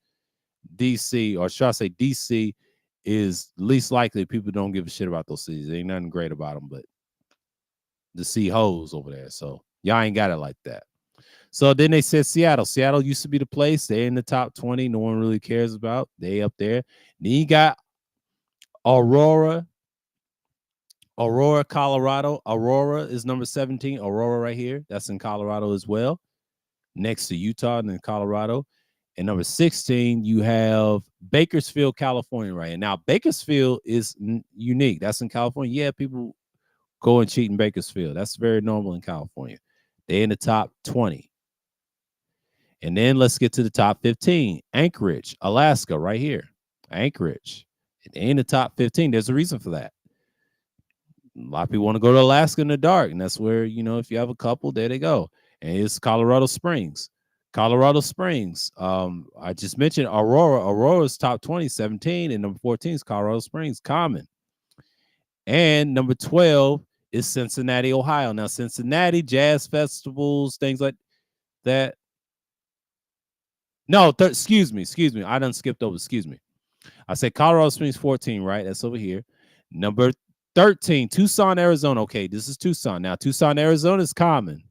D.C., or should I say D.C., is least likely people don't give a shit about those cities. There ain't nothing great about them, but to see hoes over there. So y'all ain't got it like that. So then they said Seattle. Seattle used to be the place. They're in the top 20. No one really cares about. They up there. Then you got Aurora, Colorado. Aurora is number 17. Aurora right here. That's in Colorado as well. Next to Utah and then Colorado. And number 16, you have Bakersfield, California, right? And now Bakersfield is unique. That's in California. Yeah, people go and cheat in Bakersfield. That's very normal in California. They're in the top 20. And then let's get to the top 15. Anchorage, Alaska, right here. Anchorage. They're in the top 15. There's a reason for that. A lot of people want to go to Alaska in the dark. And that's where, if you have a couple, there they go. And it's Colorado Springs. Colorado Springs. I just mentioned Aurora. Aurora's top 20, 17, and number 14 is Colorado Springs, common. And number 12 is Cincinnati, Ohio. Now, Cincinnati, jazz festivals, things like that. No, excuse me. I done skipped over. Excuse me. I said Colorado Springs 14, right? That's over here. Number 13, Tucson, Arizona. Okay, this is Tucson. Now, Tucson, Arizona is common.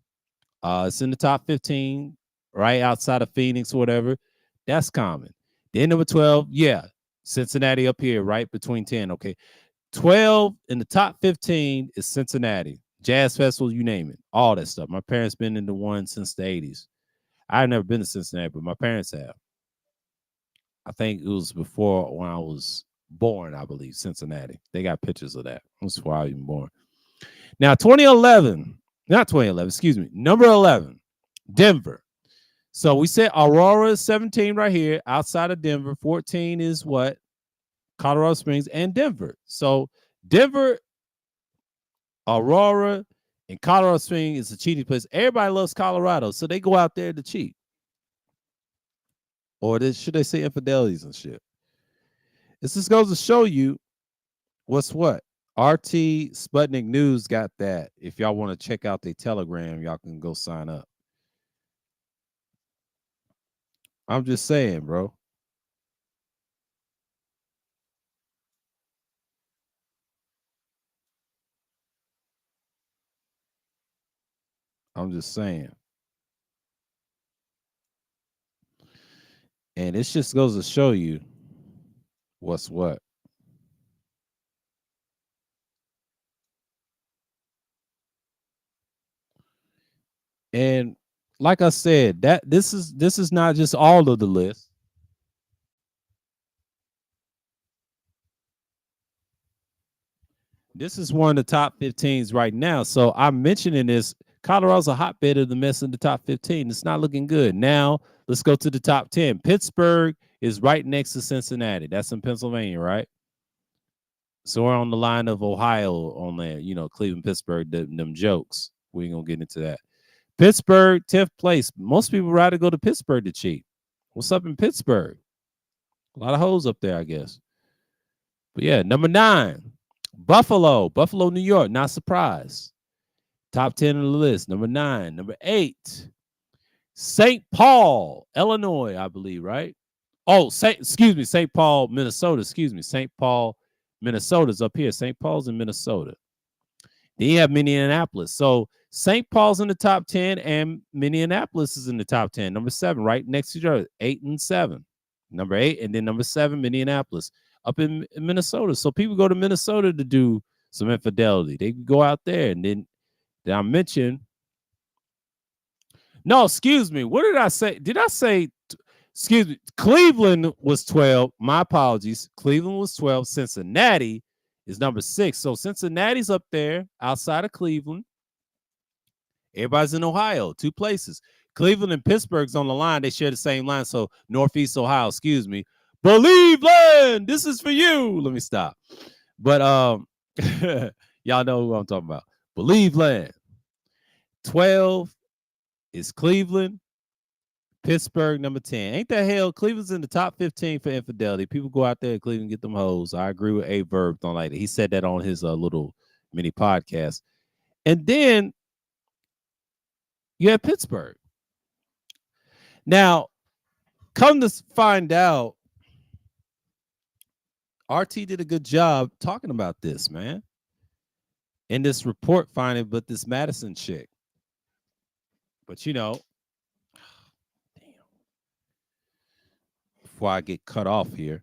It's in the top 15, right outside of Phoenix or whatever. That's common. Then number 12, yeah, Cincinnati up here, right between 10. Okay, 12 in the top 15 is Cincinnati. Jazz festival, you name it, all that stuff. My parents been in the one since the 80s. I've never been to Cincinnati, but my parents have. I think it was before when I was born, I believe, Cincinnati. They got pictures of that. That's why I was even born. Now, 2011, not 2011, excuse me, number 11, Denver. So we said Aurora is 17 right here outside of Denver. 14 is what? Colorado Springs and Denver. So Denver, Aurora, and Colorado Springs is a cheating place. Everybody loves Colorado, so they go out there to cheat. Or should they say infidelities and shit? This just goes to show you what's what. RT Sputnik News got that. If y'all want to check out their Telegram, y'all can go sign up. I'm just saying, bro. I'm just saying. And it just goes to show you what's what. And like I said, that this is not just all of the list. This is one of the top 15s right now. So I'm mentioning this. Colorado's a hotbed of the mess in the top 15. It's not looking good. Now let's go to the top 10. Pittsburgh is right next to Cincinnati. That's in Pennsylvania, right? So we're on the line of Ohio on there, Cleveland, Pittsburgh, them jokes. We ain't gonna get into that. Pittsburgh, 10th place. Most people rather go to Pittsburgh to cheat. What's up in Pittsburgh? A lot of hoes up there, I guess. But yeah, number 9, Buffalo, New York. Not surprised. Top 10 on the list. Number 9. Number 8. St. Paul, Illinois, I believe, right? Oh, St. Paul, Minnesota. Excuse me. St. Paul, Minnesota's up here. St. Paul's in Minnesota. Then you have Minneapolis. So St. Paul's in the top 10 and Minneapolis is in the top 10. Number 7, right next to each other, 8 and 7. Number 8, and then number 7, Minneapolis, up in Minnesota. So people go to Minnesota to do some infidelity. They go out there, and then I mentioned. No, excuse me. What did I say? Did I say? Excuse me. Cleveland was 12. My apologies. Cleveland was 12. Cincinnati is number 6. So Cincinnati's up there outside of Cleveland. Everybody's in Ohio, 2 places. Cleveland and Pittsburgh's on the line. They share the same line. So Northeast Ohio, excuse me. Believe land. This is for you. Let me stop. But y'all know who I'm talking about. Believe land. 12 is Cleveland. Pittsburgh, number 10. Ain't that hell? Cleveland's in the top 15 for infidelity. People go out there in Cleveland and get them hoes. I agree with A Verb. Don't like it. He said that on his little mini podcast. And then you have Pittsburgh. Now, come to find out, RT did a good job talking about this, man. In this report finding, but this Madison chick. But you know, damn. Before I get cut off here,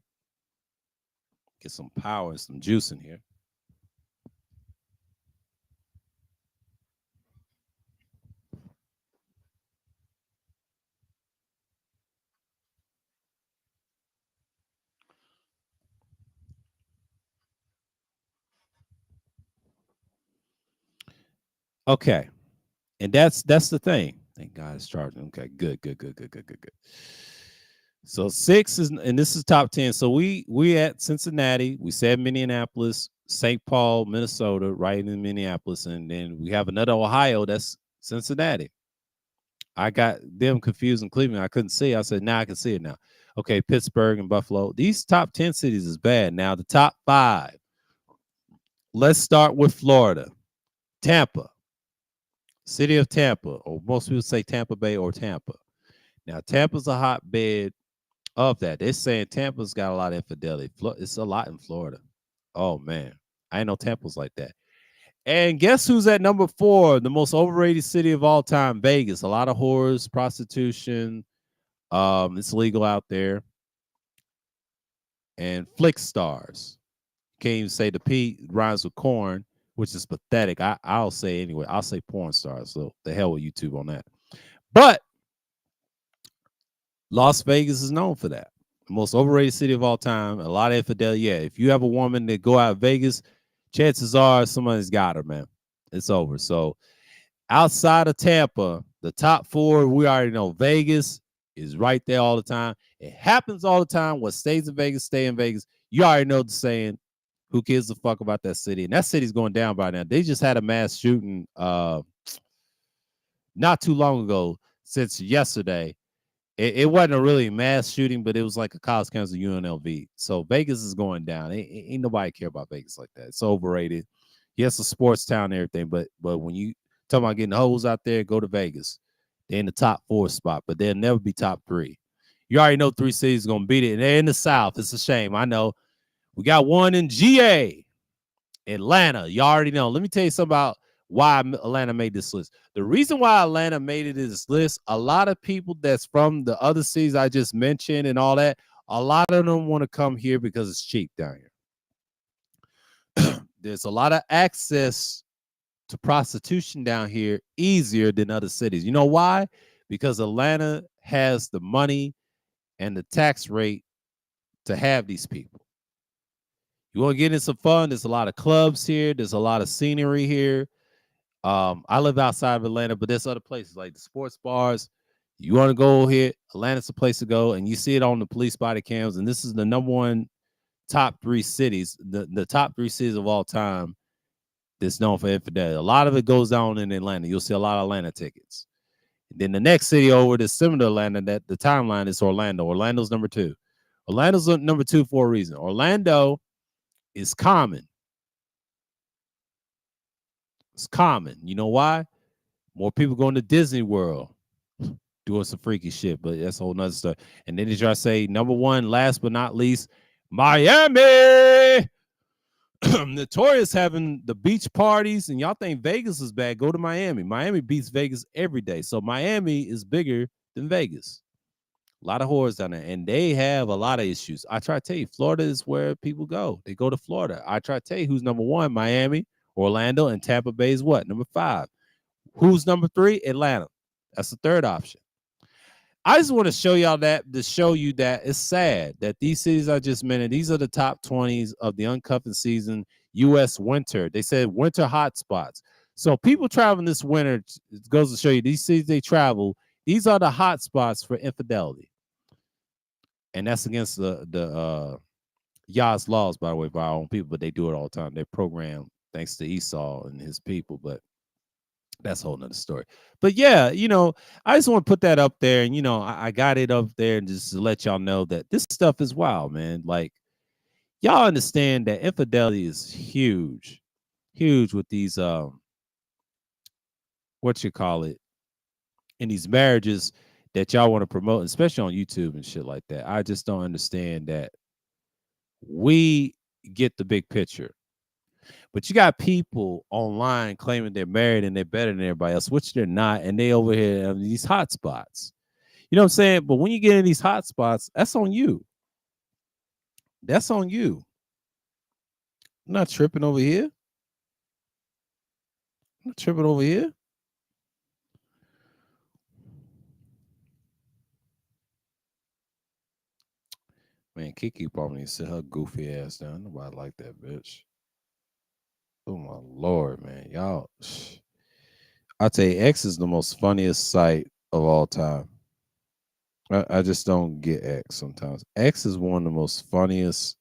get some power and some juice in here. Okay. And that's the thing. Thank God it's charging. Okay, good. So 6 is, and this is top 10. So we at Cincinnati. We said Minneapolis, St. Paul, Minnesota, right in Minneapolis, and then we have another Ohio. That's Cincinnati. I got them confused in Cleveland. I couldn't see. I said, now I can see it now. Okay, Pittsburgh and Buffalo. These top 10 cities is bad. Now the top 5. Let's start with Florida. Tampa. City of Tampa, or most people say Tampa Bay or Tampa. Now, Tampa's a hotbed of that. They're saying Tampa's got a lot of infidelity. It's a lot in Florida. Oh, man. I ain't know Tampa's like that. And guess who's at number 4? The most overrated city of all time, Vegas. A lot of whores, prostitution. It's legal out there. And flick stars. Can't even say the P rhymes with corn, which is pathetic. I'll say anyway. I'll say porn stars. So the hell with YouTube on that. But Las Vegas is known for that. The most overrated city of all time. A lot of infidelity. Yeah, if you have a woman that go out of Vegas, chances are somebody's got her, man. It's over. So outside of Tampa, the top 4, we already know Vegas is right there all the time. It happens all the time. What stays in Vegas, stay in Vegas. You already know the saying. Who gives a fuck about that city? And that city's going down by now. They just had a mass shooting not too long ago, since yesterday. It wasn't a really mass shooting, but it was like a college campus of UNLV. So Vegas is going down. Ain't nobody care about Vegas like that. It's overrated. Yes, a sports town and everything, but when you talk about getting hoes out there, go to Vegas. They're in the top 4 spot, but they'll never be top 3. You already know 3 cities are going to beat it, and they're in the South. It's a shame. I know. We got one in GA, Atlanta. You already know. Let me tell you something about why Atlanta made this list. The reason why Atlanta made it in this list, a lot of people that's from the other cities I just mentioned and all that, a lot of them want to come here because it's cheap down here. There's a lot of access to prostitution down here easier than other cities. You know why? Because Atlanta has the money and the tax rate to have these people. You want to get in some fun? There's a lot of clubs here. There's a lot of scenery here. I live outside of Atlanta, but there's other places like the sports bars. You want to go here? Atlanta's a place to go, and you see it on the police body cams. And this is the number 1 top 3 cities, the top 3 cities of all time that's known for infidelity. A lot of it goes down in Atlanta. You'll see a lot of Atlanta tickets. And then the next city over that's similar to Atlanta, that the timeline is Orlando. Orlando's number 2. Orlando's number 2 for a reason. Orlando is common. It's common. You know why? More people going to Disney World doing some freaky shit, but that's a whole nother stuff. And then did y'all say number one, last but not least, Miami? Notorious having the beach parties, and y'all think Vegas is bad. Go to Miami. Miami beats Vegas every day. So Miami is bigger than Vegas. A lot of whores down there, and they have a lot of issues. I try to tell you, Florida is where people go. They go to Florida. I try to tell you who's number one, Miami, Orlando, and Tampa Bay is what? Number five. Who's number three? Atlanta. That's the third option. I just want to show y'all that to show you that it's sad that these cities I just mentioned, these are the top 20s of the uncuffing season, U.S. winter. They said winter hotspots. So people traveling this winter, it goes to show you these cities they travel, these are the hotspots for infidelity. And that's against the Yah's laws, by the way, by our own people, but they do it all the time. They're programmed thanks to Esau and his people, but that's a whole nother story. But yeah, I just want to put that up there, and I got it up there just to let y'all know that this stuff is wild, man. Like, y'all understand that infidelity is huge, huge with these what you call it, in these marriages that y'all want to promote, especially on YouTube and shit like that. I just don't understand that we get the big picture. But you got people online claiming they're married and they're better than everybody else, which they're not, and they over here have these hot spots. You know what I'm saying? But when you get in these hot spots, that's on you. That's on you. I'm not tripping over here. I'm not tripping over here. Man, Kiki probably sit her goofy ass down. Nobody like that bitch. Oh my lord, man. Y'all. I tell you, X is the most funniest site of all time. I just don't get X sometimes. X is one of the most funniest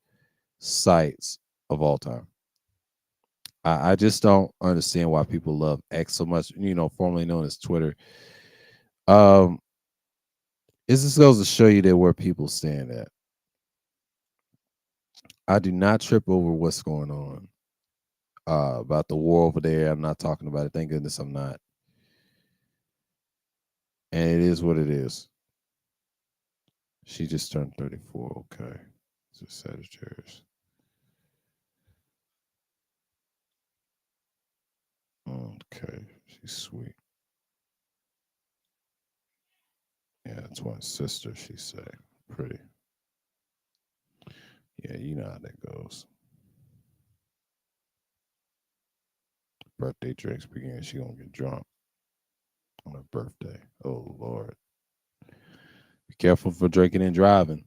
sites of all time. I just don't understand why people love X so much, formerly known as Twitter. Um, it just goes to show you that where people stand at. I do not trip over what's going on. About the war over there. I'm not talking about it. Thank goodness I'm not. And it is what it is. She just turned 34. Okay. It's a Sagittarius. Okay. She's sweet. Yeah, it's my sister, she say. Pretty. Yeah, you know how that goes. Birthday drinks begin. She gonna get drunk on her birthday. Oh Lord. Be careful for drinking and driving.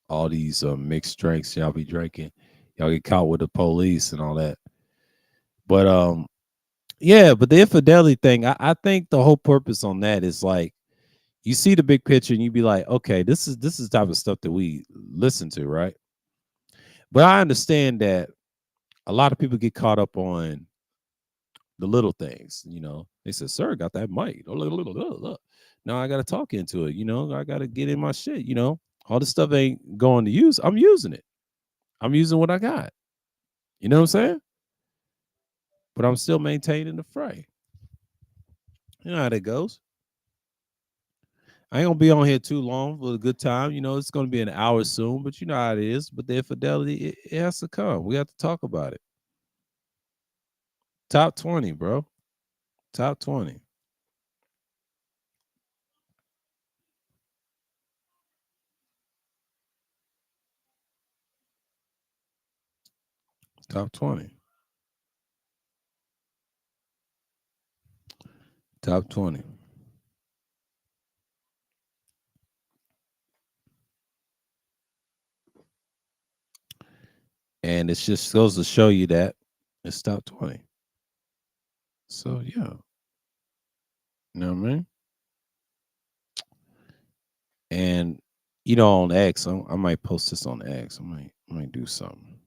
All these mixed drinks y'all be drinking. Y'all get caught with the police and all that. But yeah, but the infidelity thing, I think the whole purpose on that is like you see the big picture and you be like, okay, this is the type of stuff that we listen to, right? But I understand that a lot of people get caught up on the little things. They said, "Sir, got that mic." Oh, look. Now I got to talk into it. I got to get in my shit. All this stuff ain't going to use. I'm using it. I'm using what I got. You know what I'm saying? But I'm still maintaining the fray. You know how that goes. I ain't gonna be on here too long for a good time. It's gonna be an hour soon, but you know how it is. But the infidelity, it has to come. We have to talk about it. Top 20, bro. Top 20. Top 20. Top 20. And it just goes to show you that it's top 20. So yeah. You know what I mean? And on X, I might post this on X. I might do something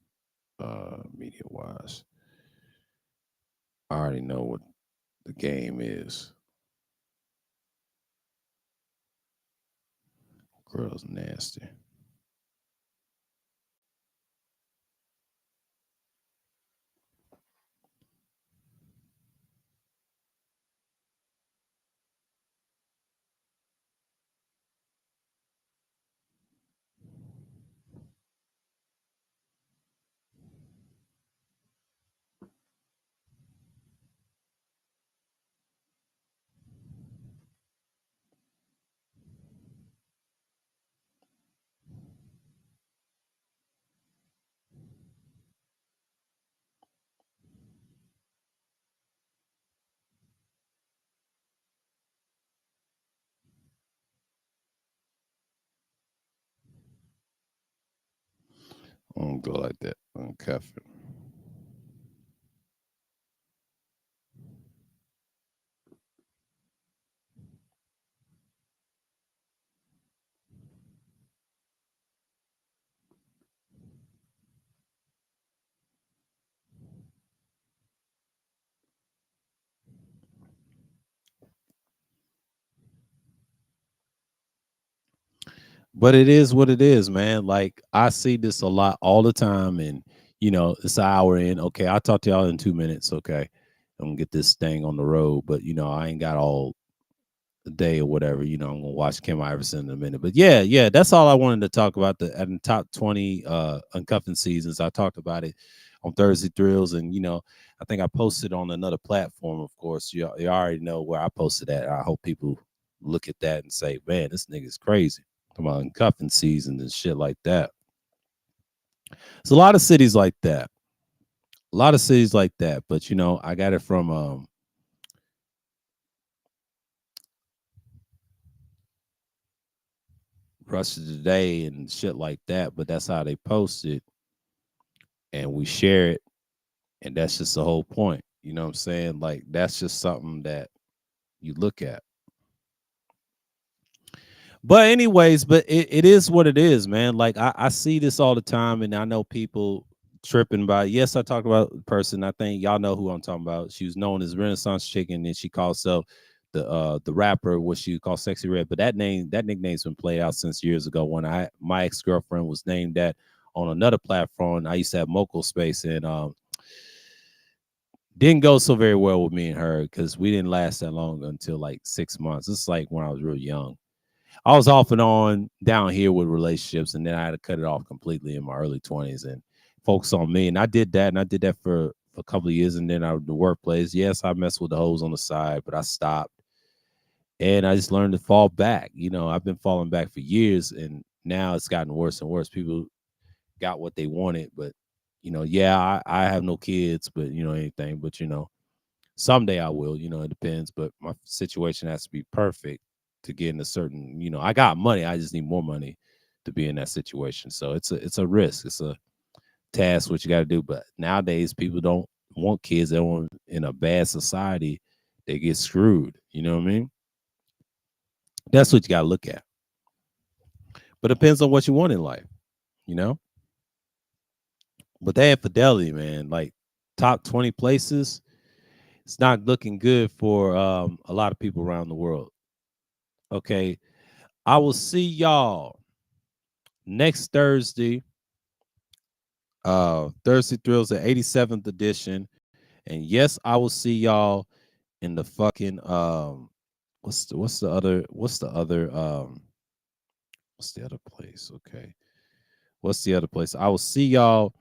media wise. I already know what the game is. Girl's nasty. I don't go like that. Uncuffing. But it is what it is, man. Like I see this a lot all the time, and it's an hour in. Okay, I'll talk to y'all in 2 minutes. Okay, I'm gonna get this thing on the road, but I ain't got all the day or whatever. I'm gonna watch Kim Iverson in a minute. But yeah, that's all I wanted to talk about. The top 20 uncuffing seasons. I talked about it on Thursday Thrills, and I think I posted on another platform. Of course, you already know where I posted that. I hope people look at that and say, "Man, this nigga's crazy." Talking about uncuffing season and shit like that. There's a lot of cities like that. A lot of cities like that. But I got it from Russia Today and shit like that. But that's how they post it, and we share it, and that's just the whole point. You know what I'm saying? Like that's just something that you look at. But anyways, but it is what it is, man. Like I see this all the time, and I know people tripping by. Yes, I talked about the person. I think y'all know who I'm talking about. She was known as Renaissance Chicken, and she calls herself the rapper, what she called Sexy Red. But that nickname's been played out since years ago when my ex girlfriend was named that on another platform. I used to have Moco Space, and didn't go so very well with me and her because we didn't last that long until like 6 months. It's like when I was real young. I was off and on down here with relationships, and then I had to cut it off completely in my early 20s and focus on me. And I did that, and I did that for a couple of years. And then the workplace, yes, I messed with the hoes on the side, but I stopped, and I just learned to fall back. I've been falling back for years, and now it's gotten worse and worse. People got what they wanted, but yeah, I have no kids, but anything, but someday I will. It depends, but my situation has to be perfect to get in a certain. I got money. I just need more money to be in that situation. So it's a risk. It's a task what you got to do. But nowadays, people don't want kids. They want in a bad society. They get screwed. You know what I mean? That's what you got to look at. But it depends on what you want in life. You know. But that infidelity, man, like top 20 places, it's not looking good for a lot of people around the world. Okay. I will see y'all next Thursday. Thursday Thrills, the 87th edition. And yes, I will see y'all in the fucking what's the other place? Okay. What's the other place? I will see y'all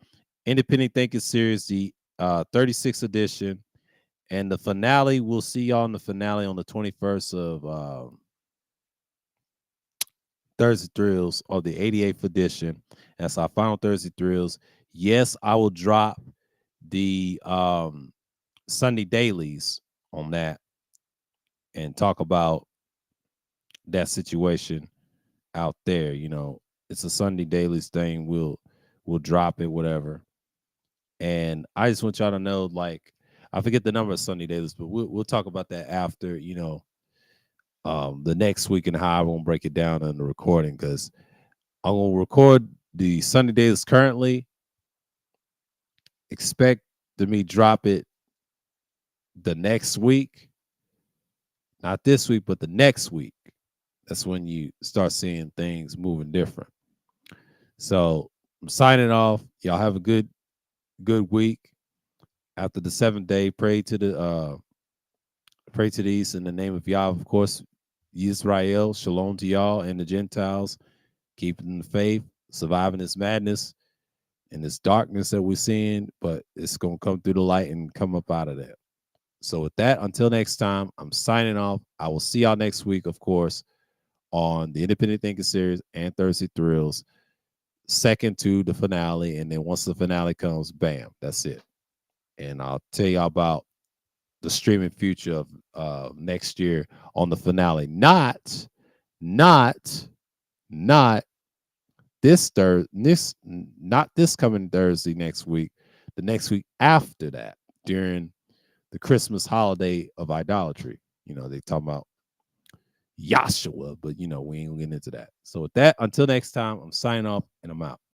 Independent Thinking Series, the 36th edition. And the finale, we'll see y'all in the finale on the 21st of Thursday Thrills, or the 88th edition. That's our final Thursday Thrills. Yes, I will drop the Sunday dailies on that and talk about that situation out there. It's a Sunday dailies thing. We'll drop it, whatever. And I just want y'all to know, like, I forget the number of Sunday dailies, but we'll talk about that after, the next week and how I'm gonna break it down on the recording, because I'm gonna record the Sunday dailies currently. Expect to me drop it the next week, not this week, but the next week. That's when you start seeing things moving different. So I'm signing off. Y'all have a good week. After the 7th day, pray to the east in the name of Yah, of course, Yisrael, shalom to y'all and the Gentiles, keeping the faith, surviving this madness and this darkness that we're seeing, but it's gonna come through the light and come up out of that. So with that, until next time, I'm signing off. I will see y'all next week, of course, on the Independent Thinking Series and Thursday Thrills, second to the finale. And then once the finale comes, bam, that's it. And I'll tell y'all about the streaming future of next year on the finale. Not not this coming Thursday next week, the next week after that, during the Christmas holiday of idolatry. They talk about Yahshua, but we ain't gonna get into that. So with that, until next time, I'm signing off and I'm out.